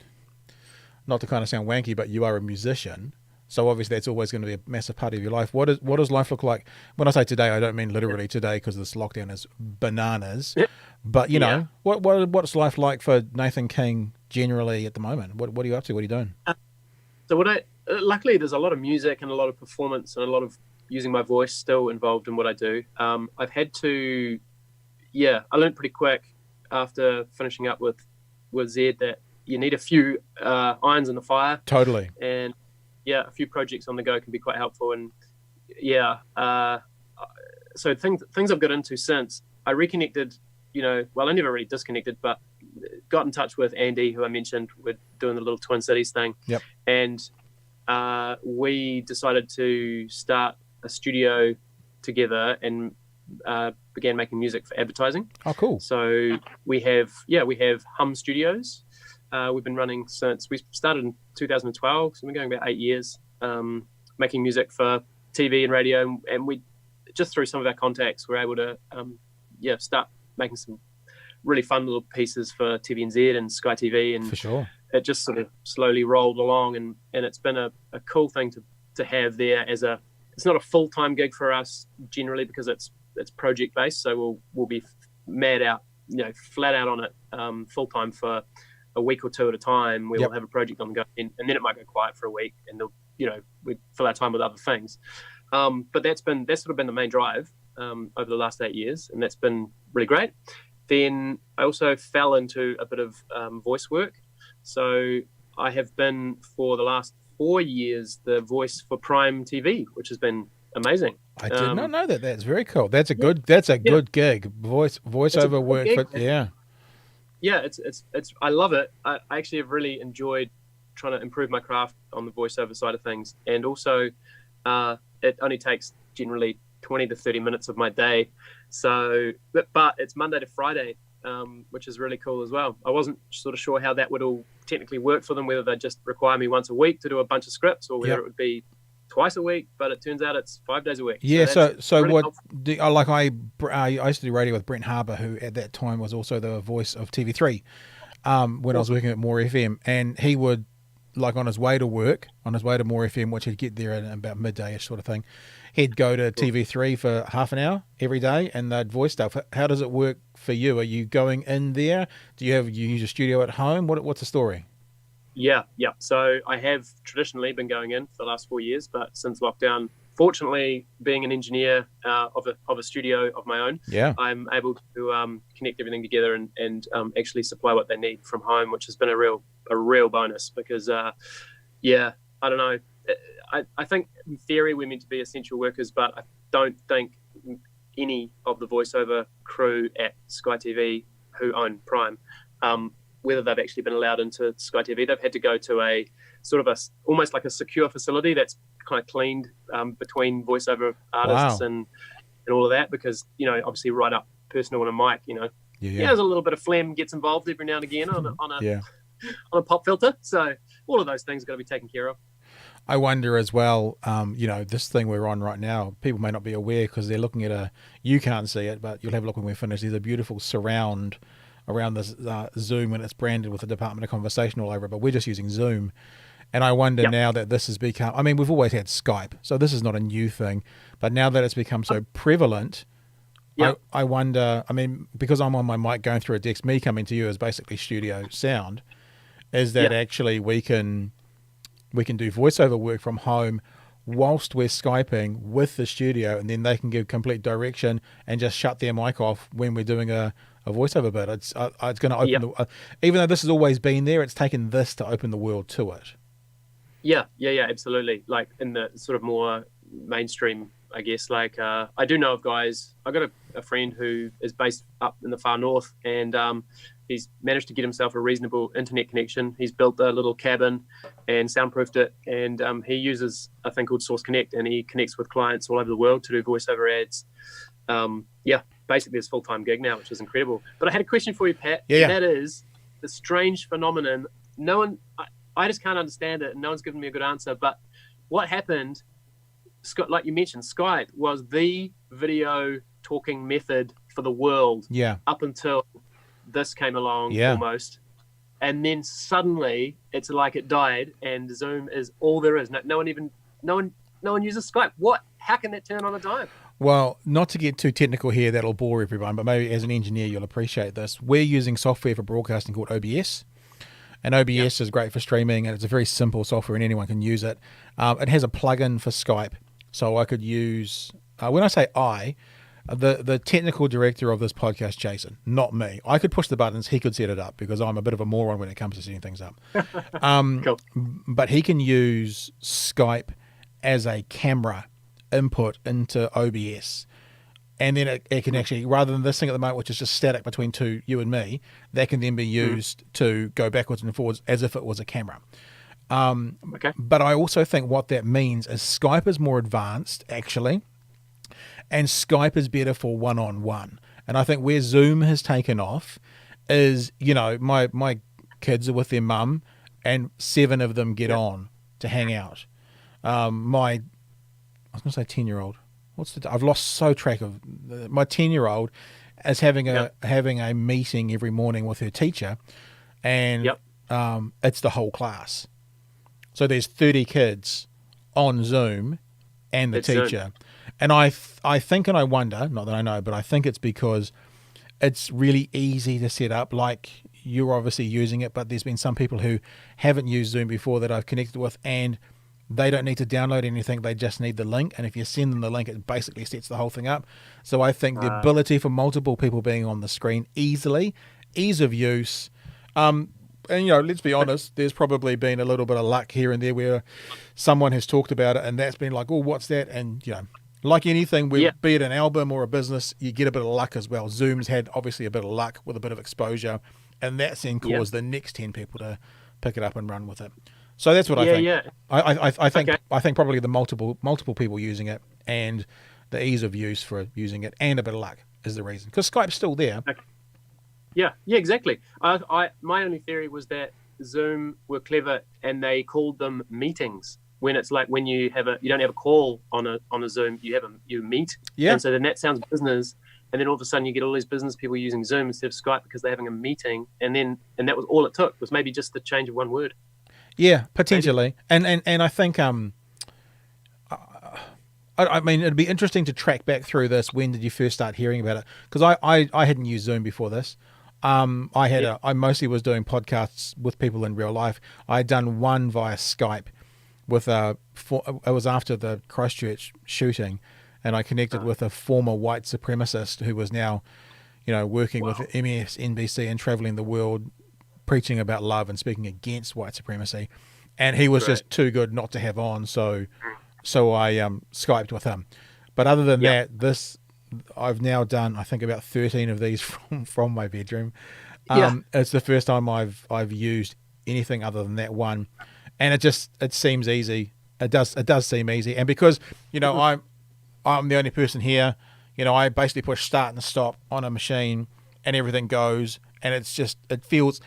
not to kind of sound wanky, but you are a musician. So obviously that's always going to be a massive part of your life. What does life look like? When I say today, I don't mean literally today, because this lockdown is bananas. But you know, what's life like for Nathan King generally at the moment? What are you up to? What are you doing? So luckily there's a lot of music and a lot of performance and a lot of using my voice still involved in what I do. I've had to, I learned pretty quick after finishing up with Zed that you need a few irons in the fire. Totally. And a few projects on the go can be quite helpful. And so things I've got into since I reconnected, I never really disconnected, but got in touch with Andy, who I mentioned. We're doing the little Twin Cities thing. Yep. And we decided to start a studio together and began making music for advertising. Oh, cool. So we have Hum Studios. We've been running since we started in 2012, so we're going about 8 years, making music for TV and radio, and we just through some of our contacts we're able to start making some really fun little pieces for TVNZ and Sky TV, and for sure it just sort of slowly rolled along, and it's been a cool thing to have there as it's not a full-time gig for us generally because it's project based, so we'll be flat out on it full-time for a week or two at a time. We'll have a project on the go, and then it might go quiet for a week, and we fill our time with other things. But that's sort of been the main drive over the last 8 years, and that's been really great. Then I also fell into a bit of voice work. So I have been for the last 4 years the voice for Prime TV, which has been amazing. I did not know that. That's very cool. That's a good gig. Voiceover work. Gig. It's I love it. I actually have really enjoyed trying to improve my craft on the voiceover side of things, and also it only takes generally 20 to 30 minutes of my day. So, but it's Monday to Friday, which is really cool as well. I wasn't sort of sure how that would all technically work for them, whether they just require me once a week to do a bunch of scripts, or whether it would be twice a week, but it turns out it's 5 days a week. Yeah, so really what I used to do radio with Brent Harbour, who at that time was also the voice of TV3 when I was working at More FM, and he would, like on his way to work, on his way to More FM, which he'd get there at about midday-ish sort of thing, he'd go to TV3 for half an hour every day and they'd voice stuff. How does it work for you? Are you going in there? Do you use a studio at home? What's the story? Yeah. So I have traditionally been going in for the last 4 years, but since lockdown, fortunately, being an engineer of a studio of my own, I'm able to connect everything together and actually supply what they need from home, which has been a real bonus because, I don't know. I think in theory we're meant to be essential workers, but I don't think any of the voiceover crew at Sky TV who own Prime, whether they've actually been allowed into Sky TV, they've had to go to a sort of almost like a secure facility that's kind of cleaned between voiceover artists and all of that, because obviously right up personal on a mic, there's a little bit of phlegm gets involved every now and again on a pop filter, so all of those things got to be taken care of. I wonder as well, this thing we're on right now, people may not be aware because they're looking at you can't see it, but you'll have a look when we're finished. There's a beautiful surround around this Zoom, and it's branded with the Department of Conversation all over it, but we're just using Zoom. And I wonder now that this has become, I mean, we've always had Skype, so this is not a new thing, but now that it's become so prevalent, I wonder, I mean, because I'm on my mic going through a desk, me coming to you is basically studio sound, is that actually we can do voiceover work from home whilst we're Skyping with the studio, and then they can give complete direction and just shut their mic off when we're doing a voiceover bit. It's going to open even though this has always been there, it's taken this to open the world to it. Yeah, absolutely. Like in the sort of more mainstream, I guess, like I do know of guys. I got a friend who is based up in the far north, and he's managed to get himself a reasonable internet connection. He's built a little cabin and soundproofed it, and he uses a thing called Source Connect, and he connects with clients all over the world to do voiceover ads. Basically it's a full-time gig now, which is incredible. But I had a question for you, Pat. Yeah. That is the strange phenomenon. No one, I just can't understand it, and no one's given me a good answer. But what happened, Scott, like you mentioned, Skype was the video talking method for the world up until this came along almost. and then suddenly it's like it died, and Zoom is all there is. No one uses Skype. What? How can that turn on a dime? Well, not to get too technical here, that'll bore everyone, but maybe as an engineer you'll appreciate this. We're using software for broadcasting called OBS, and OBS is great for streaming, and it's a very simple software and anyone can use it. It has a plugin for Skype, so I could use, when I say the technical director of this podcast, Jason, not me. I could push the buttons, he could set it up because I'm a bit of a moron when it comes to setting things up. Cool. But he can use Skype as a camera input into OBS. And then it can actually, rather than this thing at the moment, which is just static between you and me, that can then be used to go backwards and forwards as if it was a camera. Okay. But I also think what that means is Skype is more advanced, actually, and Skype is better for one-on-one. And I think where Zoom has taken off is, my kids are with their mum, and 7 of them get on to hang out. I was going to say 10-year-old. I've lost so track of my 10-year-old is having a meeting every morning with her teacher, and it's the whole class. So there's 30 kids on Zoom and the teacher. Zoom. And I think, and I wonder, not that I know, but I think it's because it's really easy to set up. Like, you're obviously using it, but there's been some people who haven't used Zoom before that I've connected with, and they don't need to download anything. They just need the link. And if you send them the link, it basically sets the whole thing up. So I think the ability for multiple people being on the screen easily, ease of use. And, let's be honest, there's probably been a little bit of luck here and there where someone has talked about it and that's been like, oh, what's that? And, like anything, be it an album or a business, you get a bit of luck as well. Zoom's had obviously a bit of luck with a bit of exposure, and that's then caused the next 10 people to pick it up and run with it. So that's what I think. Yeah. I think probably the multiple people using it and the ease of use for using it and a bit of luck is the reason, because Skype's still there. Okay. Yeah, exactly. My only theory was that Zoom were clever and they called them meetings. When it's like when you don't have a call on a Zoom, you meet. Yeah. And so then that sounds business, and then all of a sudden you get all these business people using Zoom instead of Skype because they're having a meeting, and that was all it took, was maybe just the change of one word. Yeah, potentially. And I think I mean, it'd be interesting to track back through this. When did you first start hearing about it? Because I hadn't used Zoom before this. I mostly was doing podcasts with people in real life. I had done one via Skype with it was after the Christchurch shooting, and I connected with a former white supremacist who was now, working with MSNBC and traveling the world, preaching about love and speaking against white supremacy, and he was just too good not to have on. So I Skyped with him. But other than that, I've now done, I think, about 13 of these from my bedroom. It's the first time I've used anything other than that one. And it seems easy. It does seem easy. And because, I'm the only person here, I basically push start and stop on a machine and everything goes, and it feels,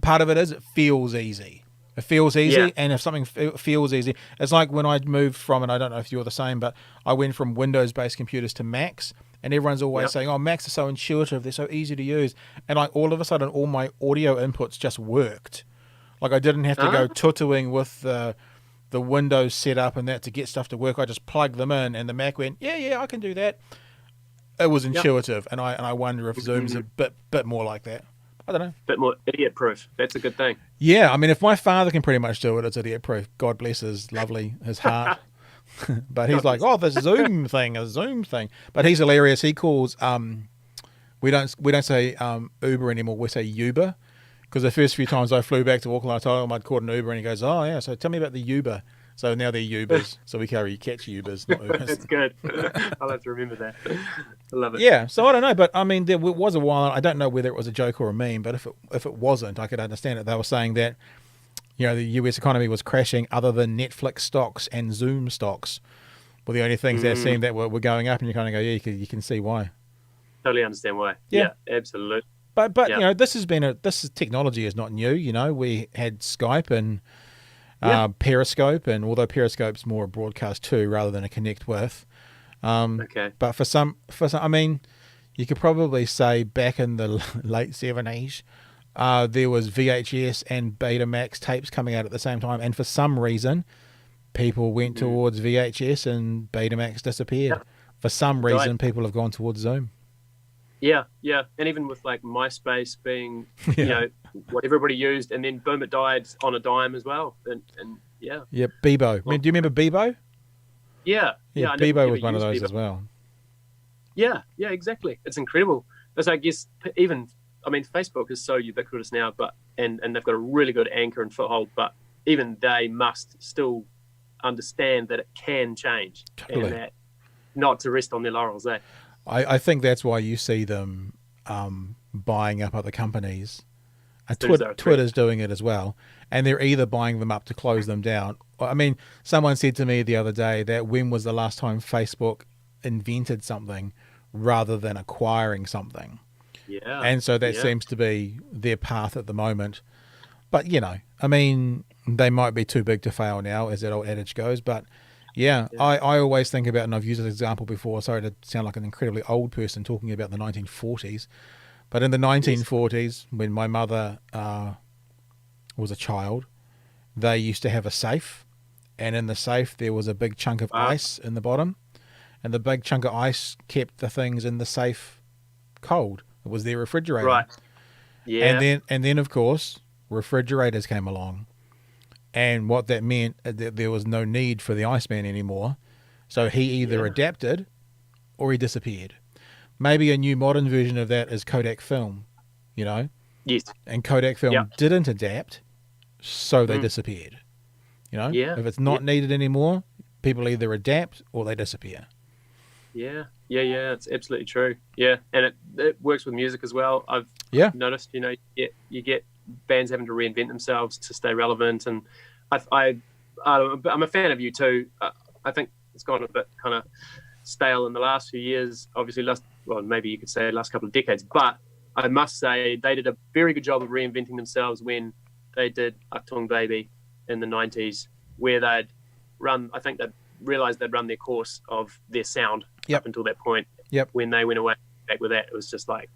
part of it is, it feels easy. It feels easy. And if something feels easy, it's like when I moved from, and I don't know if you're the same, but I went from Windows-based computers to Macs, and everyone's always saying, oh, Macs are so intuitive, they're so easy to use. And like all of a sudden, all my audio inputs just worked. Like I didn't have to go tutuing with the Windows setup and that to get stuff to work. I just plugged them in, and the Mac went, I can do that. It was intuitive, and I wonder if Zoom's a bit more like that. I don't know. Bit more idiot-proof. That's a good thing. Yeah, I mean, if my father can pretty much do it, it's idiot-proof. God bless his heart. But he's like, the Zoom thing. But he's hilarious. He calls we don't say Uber anymore. We say Uber. Because the first few times I flew back to Auckland, I told him I'd caught an Uber, and he goes, oh, yeah, so tell me about the Uber. So now they're Ubers. So we catch Ubers, not Ubers. That's good. I'll have to remember that. I love it. Yeah, so I don't know, but I mean, there was a while, I don't know whether it was a joke or a meme, but if it wasn't, I could understand it. They were saying that, the US economy was crashing, other than Netflix stocks and Zoom stocks were the only things that seemed that were going up, and you kind of go, you can see why. Totally understand why. Yeah, absolutely. But this technology is not new. We had Skype and Periscope, and although Periscope's more a broadcast too rather than a connect with. But for some, I mean, you could probably say back in the late 70s, there was VHS and Betamax tapes coming out at the same time, and for some reason, people went towards VHS and Betamax disappeared. Yeah. For some reason, people have gone towards Zoom. Yeah, and even with like MySpace being, you know, what everybody used, and then boom, it died on a dime as well. And yeah. Yeah, Bebo. Well, do you remember Bebo? Yeah. Bebo was one of those Bebo as well. Yeah, exactly. It's incredible. So I guess Facebook is so ubiquitous now, and they've got a really good anchor and foothold, but even they must still understand that it can change. Totally. And that not to rest on their laurels, eh? I think that's why you see them buying up other companies. Twitter's doing it as well. And they're either buying them up to close them down. I mean, someone said to me the other day that when was the last time Facebook invented something rather than acquiring something? Yeah. And so that seems to be their path at the moment. But, you know, I mean, they might be too big to fail now, as that old adage goes. But, yeah. I always think about, and I've used this example before, sorry to sound like an incredibly old person talking about the 1940s, but in the 1940s, when my mother was a child, they used to have a safe, and in the safe there was a big chunk of ice in the bottom, and the big chunk of ice kept the things in the safe cold. It was their refrigerator. Right. Yeah. And then of course, refrigerators came along. And what that meant, that there was no need for the Iceman anymore. So he either adapted or he disappeared. Maybe a new modern version of that is Kodak film, you know? Yes. And Kodak film didn't adapt, so they disappeared. You know? Yeah. If it's not needed anymore, people either adapt or they disappear. Yeah. It's absolutely true. Yeah. And it works with music as well. I've noticed, you know, you get bands having to reinvent themselves to stay relevant, and I'm a fan of U2. I think it's gone a bit kind of stale in the last few years, obviously maybe you could say last couple of decades, but I must say they did a very good job of reinventing themselves when they did Achtung Baby in the 90s, where I think they'd realised they'd run their course of their sound up until that point. When they went away back with that, it was just like,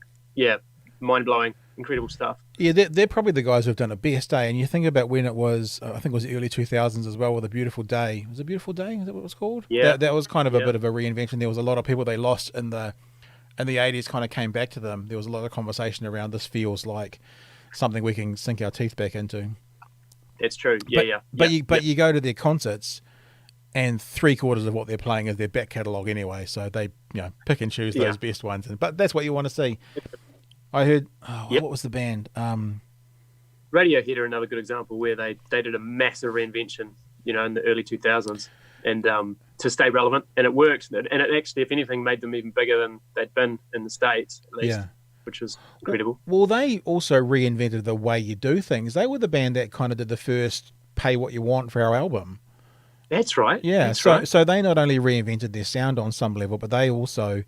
mind-blowing, incredible stuff. Yeah, they're probably the guys who've done it best, eh? And you think about when it was, I think it was the early 2000s as well, with A Beautiful Day. Was it A Beautiful Day? Is that what it was called? Yeah. That was kind of a bit of a reinvention. There was a lot of people they lost in the 80s kind of came back to them. There was a lot of conversation around this feels like something we can sink our teeth back into. That's true. But you go to their concerts, and 3/4 of what they're playing is their back catalogue anyway. So they pick and choose those best ones. But that's what you want to see. I heard, what was the band? Radiohead are another good example where they did a massive reinvention, in the early 2000s, and to stay relevant, and it worked. And it actually, if anything, made them even bigger than they'd been in the States, at least, which was incredible. Well, they also reinvented the way you do things. They were the band that kind of did the first pay what you want for our album. That's right. Yeah, so they not only reinvented their sound on some level, but they also...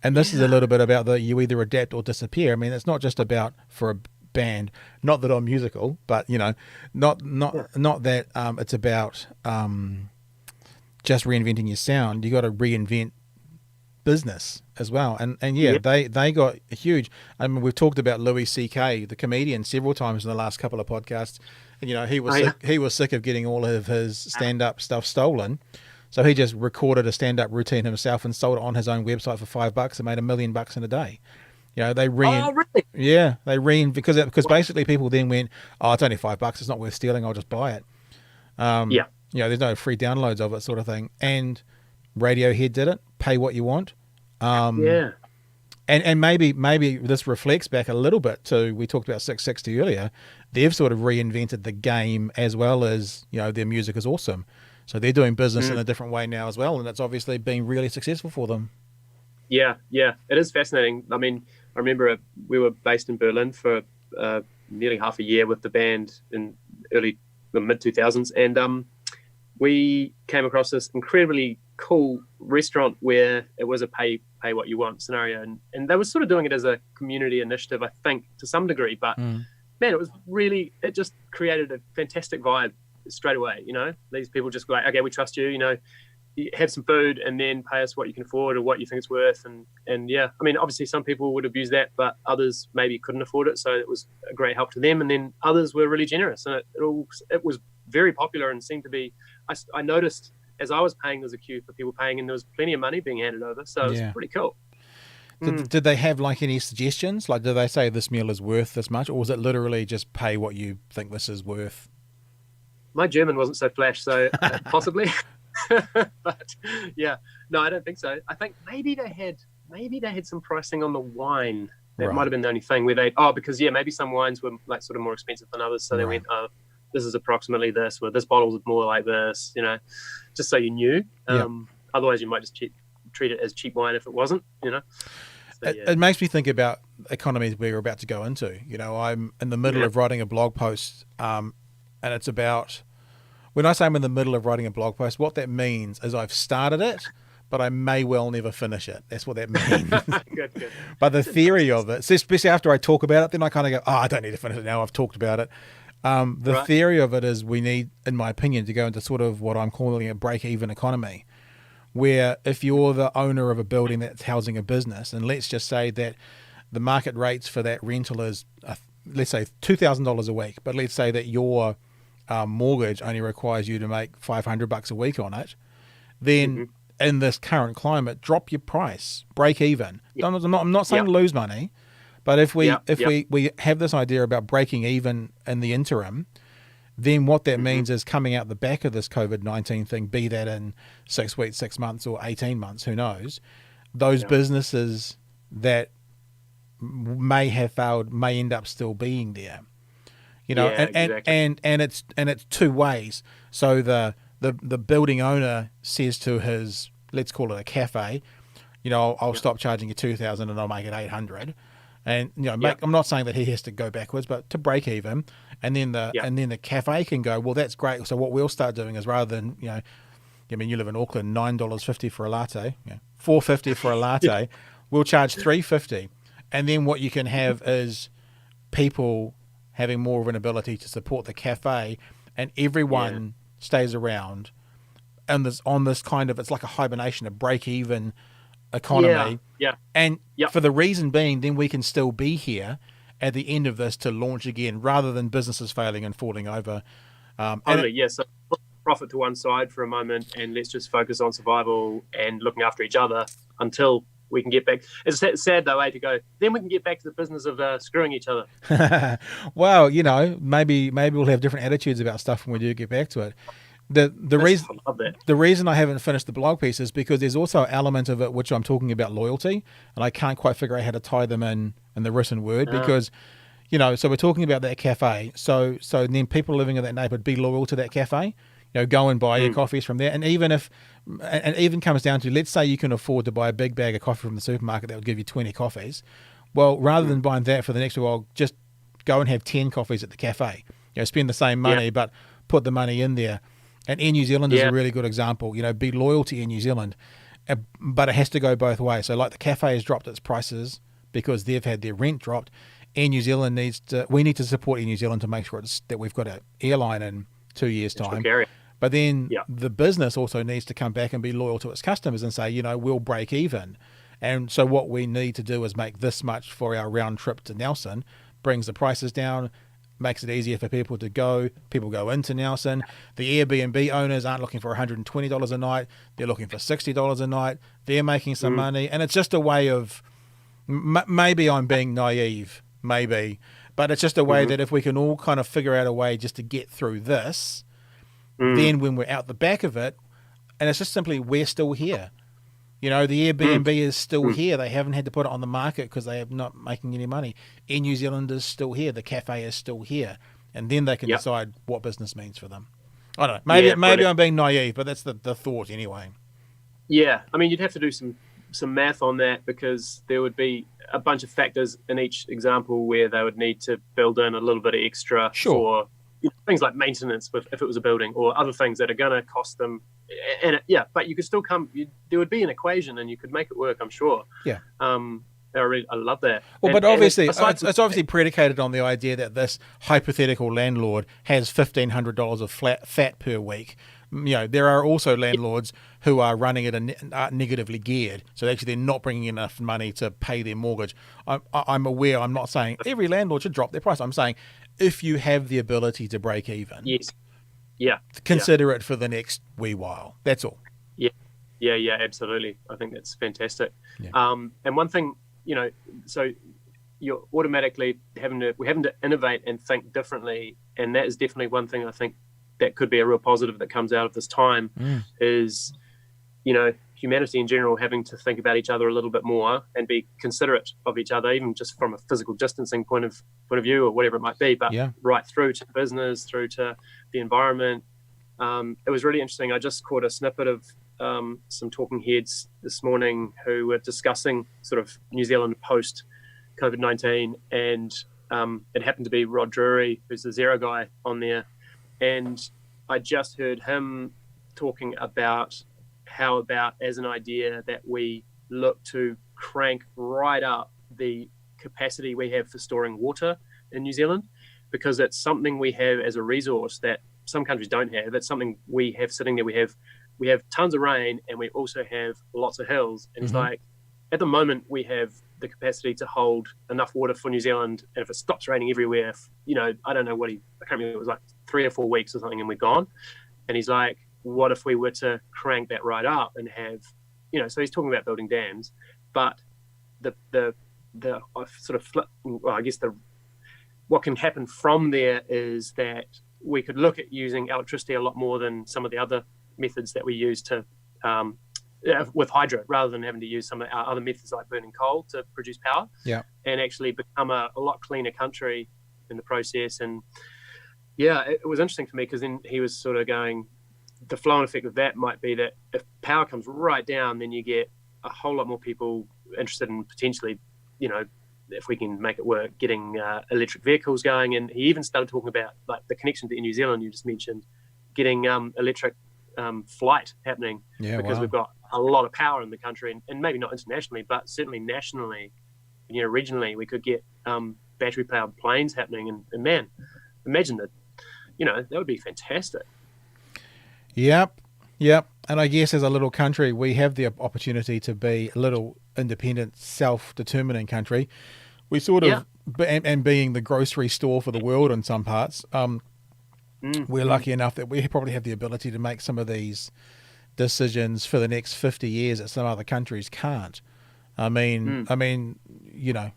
And this is a little bit about you either adapt or disappear. I mean, it's not just about for a band, not that I'm musical, but not that it's about just reinventing your sound. You got to reinvent business as well. And they got huge. I mean, we've talked about Louis C.K., the comedian, several times in the last couple of podcasts. And he was sick of getting all of his stand-up stuff stolen. So he just recorded a stand-up routine himself and sold it on his own website for $5 and made $1 million in a day. Really? Yeah, because basically people then went, it's only $5, it's not worth stealing, I'll just buy it. There's no free downloads of it, sort of thing. And Radiohead did it, pay what you want. And maybe this reflects back a little bit to, we talked about 660 earlier. They've sort of reinvented the game as well as their music is awesome. So they're doing business in a different way now as well, and it's obviously been really successful for them. Yeah, it is fascinating. I mean, I remember we were based in Berlin for nearly half a year with the band in mid-2000s, and we came across this incredibly cool restaurant where it was a pay what you want scenario, and they were sort of doing it as a community initiative, I think, to some degree, but man, it just created a fantastic vibe straight away. These people just go like, okay, we trust you, have some food and then pay us what you can afford or what you think it's worth. And yeah, I mean, obviously some people would abuse that, but others maybe couldn't afford it. So it was a great help to them. And then others were really generous, and it was very popular and seemed to be, I noticed as I was paying, there's a queue for people paying, and there was plenty of money being handed over. So it was pretty cool. Did they have like any suggestions? Like, did they say this meal is worth this much, or was it literally just pay what you think this is worth? My German wasn't so flash, so possibly. But yeah, no, I don't think so. I think maybe they had some pricing on the wine. That might have been the only thing where because maybe some wines were like sort of more expensive than others. So they went, this is approximately this, or this bottle is more like this, just so you knew. Otherwise you might just treat it as cheap wine if it wasn't, So, it makes me think about economies we're about to go into. I'm in the middle of writing a blog post, and it's about, when I say I'm in the middle of writing a blog post, what that means is I've started it, but I may well never finish it. That's what that means. Good. But the theory of it, so especially after I talk about it, then I kind of go, I don't need to finish it now. I've talked about it. The theory of it is we need, in my opinion, to go into sort of what I'm calling a break-even economy, where if you're the owner of a building that's housing a business, and let's just say that the market rates for that rental is, let's say $2,000 a week, but let's say that your mortgage only requires you to make $500 a week on it, then in this current climate, drop your price, break even. I'm not saying lose money, but if we have this idea about breaking even in the interim, then what that means is coming out the back of this COVID-19 thing, be that in 6 weeks, 6 months, or 18 months, who knows, those businesses that may have failed may end up still being there. And it's two ways. So the building owner says to his, let's call it a cafe, I'll stop charging you $2,000 and I'll make it $800. And I'm not saying that he has to go backwards, but to break even, and then the cafe can go, well, that's great. So what we'll start doing is, rather than you live in Auckland, $9.50 for a latte, $4.50 for a latte, we'll charge $3.50, and then what you can have is people having more of an ability to support the cafe, and everyone stays around, and on this kind of, it's like a hibernation, a break even economy. And for the reason being, then we can still be here at the end of this to launch again, rather than businesses failing and falling over. So put profit to one side for a moment, and let's just focus on survival and looking after each other until we can get back. It's sad though, to go, then we can get back to the business of screwing each other. Well, maybe we'll have different attitudes about stuff when we do get back to it. The reason I haven't finished the blog piece is because there's also an element of it which I'm talking about loyalty, and I can't quite figure out how to tie them in the written word, because so we're talking about that cafe, so then people living in that neighborhood, be loyal to that cafe, go and buy your coffees from there. And even comes down to, let's say you can afford to buy a big bag of coffee from the supermarket that will give you 20 coffees. Well, rather than buying that for the next while, just go and have 10 coffees at the cafe. Spend the same money, but put the money in there. And Air New Zealand is a really good example. Be loyal to Air New Zealand, but it has to go both ways. So like the cafe has dropped its prices because they've had their rent dropped. Air New Zealand we need to support Air New Zealand to make sure that we've got an airline in 2 years' time. But then the business also needs to come back and be loyal to its customers and say, we'll break even. And so what we need to do is make this much for our round trip to Nelson, brings the prices down, makes it easier for people to go. People go into Nelson. The Airbnb owners aren't looking for $120 a night. They're looking for $60 a night. They're making some money. And it's just a way of, maybe I'm being naive, but it's just a way that if we can all kind of figure out a way just to get through this, then when we're out the back of it, and it's just simply, we're still here. The Airbnb is still here. They haven't had to put it on the market because they are not making any money. Air New Zealand is still here. The cafe is still here. And then they can decide what business means for them. I don't know. Maybe I'm being naive, but that's the thought anyway. Yeah. I mean, you'd have to do some math on that, because there would be a bunch of factors in each example where they would need to build in a little bit of extra for things like maintenance, if it was a building, or other things that are going to cost them. But you could still there would be an equation and you could make it work, I'm sure. I love that. Well, but obviously, it's obviously predicated on the idea that this hypothetical landlord has $1,500 of fat per week, there are also landlords who are running it negatively geared. So actually they're not bringing enough money to pay their mortgage. I'm aware, I'm not saying every landlord should drop their price. I'm saying if you have the ability to break even, yes, yeah, consider it for the next wee while. That's all. Yeah, absolutely. I think that's fantastic. Yeah. And one thing, so you're automatically having to innovate and think differently, and that is definitely one thing I think that could be a real positive that comes out of this time is, humanity in general having to think about each other a little bit more and be considerate of each other, even just from a physical distancing point of view or whatever it might be, but right through to business, through to the environment. It was really interesting. I just caught a snippet of some talking heads this morning who were discussing sort of New Zealand post COVID-19, and it happened to be Rod Drury, who's the Zero guy on there, and I just heard him talking about how about as an idea that we look to crank right up the capacity we have for storing water in New Zealand, because it's something we have as a resource that some countries don't have. It's something we have sitting there. We have tons of rain, and we also have lots of hills. And it's like, at the moment, we have the capacity to hold enough water for New Zealand. And if it stops raining everywhere, I don't know I can't remember, it was like 3 or 4 weeks or something, and we're gone. And he's like, what if we were to crank that right up and have, so he's talking about building dams, but the sort of flip, well, I guess what can happen from there is that we could look at using electricity a lot more than some of the other methods that we use to with hydro, rather than having to use some of our other methods like burning coal to produce power, and actually become a lot cleaner country in the process. And it was interesting for me, because then he was sort of going, the flow-on effect of that might be that if power comes right down, then you get a whole lot more people interested in potentially, if we can make it work, getting electric vehicles going. And he even started talking about like the connection to New Zealand you just mentioned, getting electric flight happening, because we've got a lot of power in the country, and maybe not internationally, but certainly nationally, regionally, we could get battery powered planes happening. And man, imagine that, that would be fantastic. Yep. And I guess as a little country, we have the opportunity to be a little independent, self-determining country. We sort of, and being the grocery store for the world in some parts, we're lucky enough that we probably have the ability to make some of these decisions for the next 50 years that some other countries can't. I mean,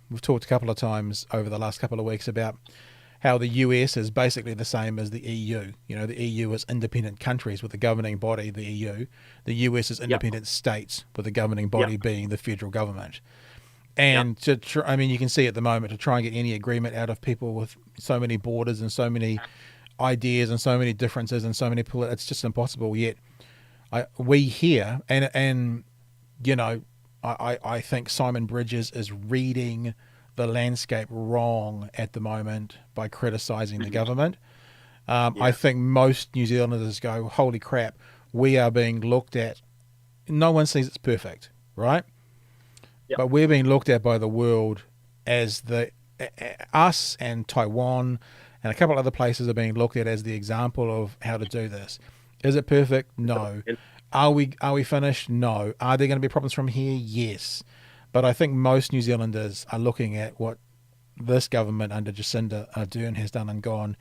we've talked a couple of times over the last couple of weeks about how the US is basically the same as the EU. The EU is independent countries with a governing body, the EU. The US is independent states with a governing body being the federal government. And you can see at the moment, to try and get any agreement out of people with so many borders and so many ideas and so many differences and so many it's just impossible. Yet we here, and I think Simon Bridges is reading the landscape wrong at the moment by criticising the government. I think most New Zealanders go, holy crap, we are being looked at. No one sees it's perfect, right? But we're being looked at by the world as us and Taiwan and a couple of other places are being looked at as the example of how to do this. Is it perfect? No. Are we finished? No. Are there going to be problems from here? Yes. But I think most New Zealanders are looking at what this government under Jacinda Ardern has done and gone,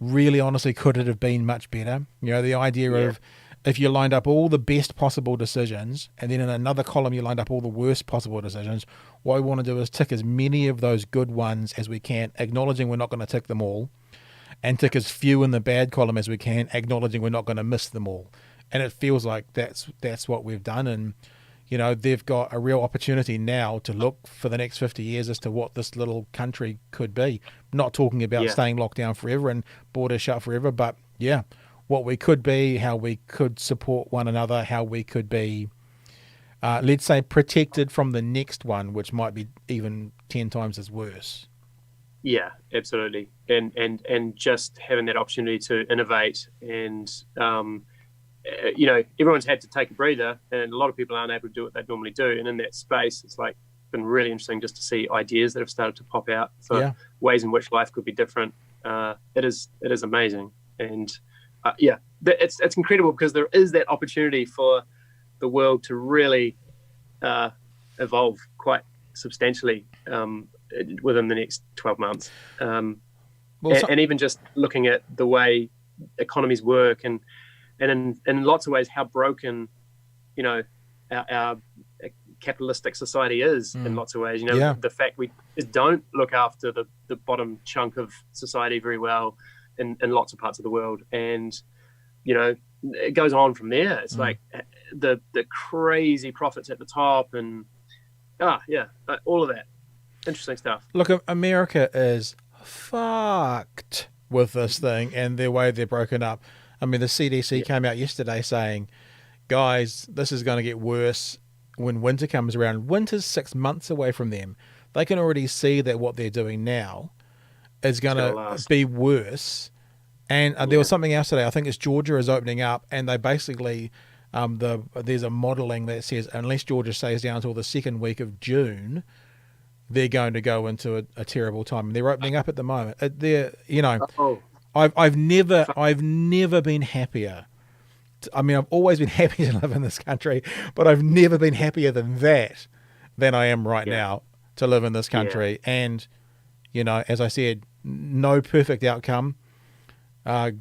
really honestly, could it have been much better? The idea of, if you lined up all the best possible decisions and then in another column you lined up all the worst possible decisions, what we want to do is tick as many of those good ones as we can, acknowledging we're not going to tick them all, and tick as few in the bad column as we can, acknowledging we're not going to miss them all. And it feels like that's what we've done. And they've got a real opportunity now to look for the next 50 years as to what this little country could be. Not talking about staying locked down forever and borders shut forever, but what we could be, how we could support one another, how we could be, let's say, protected from the next one, which might be even 10 times as worse. Yeah, absolutely. And just having that opportunity to innovate and, everyone's had to take a breather, and a lot of people aren't able to do what they normally do. And in that space, it's like been really interesting just to see ideas that have started to pop out for ways in which life could be different. It is amazing. And it's incredible because there is that opportunity for the world to really evolve quite substantially within the next 12 months. And even just looking at the way economies work and in lots of ways how broken, our capitalistic society is in lots of ways. The fact we just don't look after the bottom chunk of society very well in lots of parts of the world. And, it goes on from there. It's like the crazy profits at the top and all of that. Interesting stuff. Look, America is fucked with this thing and the way they're broken up. I mean, the CDC came out yesterday saying, guys, this is going to get worse when winter comes around. Winter's 6 months away from them. They can already see that what they're doing now is going to be worse. And there was something else today. I think it's Georgia is opening up, and they basically there's a modelling that says unless Georgia stays down until the second week of June, they're going to go into a terrible time. And they're opening up at the moment. I've never been happier. I mean, I've always been happy to live in this country, but I've never been happier than I am right now to live in this country. And, as I said, no perfect outcome.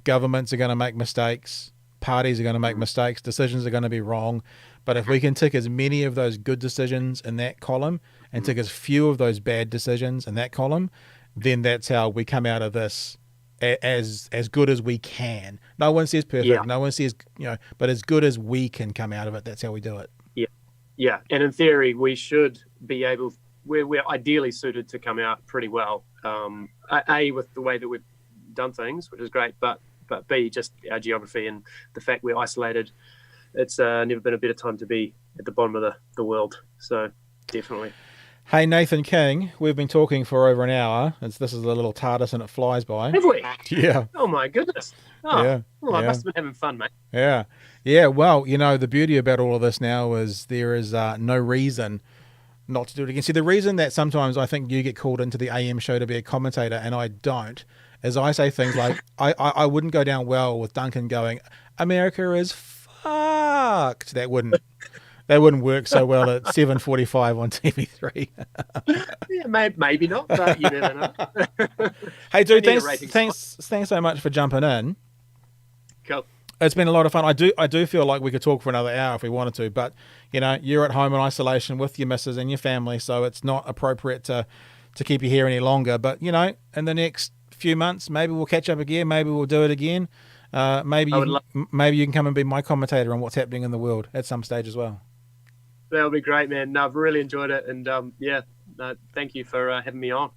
Governments are going to make mistakes. Parties are going to make mistakes. Decisions are going to be wrong. But if we can tick as many of those good decisions in that column and tick as few of those bad decisions in that column, then that's how we come out of this as good as we can. No one says perfect. No one says, but as good as we can come out of it. That's how we do it. Yeah. And in theory, we should be able, we're ideally suited to come out pretty well. With the way that we've done things, which is great, but B, just our geography and the fact we're isolated. It's never been a better time to be at the bottom of the world. So definitely. Hey, Nathan King, we've been talking for over an hour. This is a little TARDIS and it flies by. Have we? Yeah. Oh, my goodness. Oh, yeah. Well, I must have been having fun, mate. Yeah. Yeah, well, the beauty about all of this now is there is no reason not to do it again. See, the reason that sometimes I think you get called into the AM show to be a commentator and I don't is I say things like, I wouldn't go down well with Duncan going, America is fucked. That wouldn't work so well at 7:45 on TV3. Yeah, maybe not, but you never know. Hey, dude, thanks so much for jumping in. Cool. It's been a lot of fun. I do feel like we could talk for another hour if we wanted to, but you're at home in isolation with your missus and your family, so it's not appropriate to keep you here any longer. But in the next few months, maybe we'll catch up again. Maybe we'll do it again. Maybe you can come and be my commentator on what's happening in the world at some stage as well. That would be great, man. No, I've really enjoyed it, and thank you for having me on.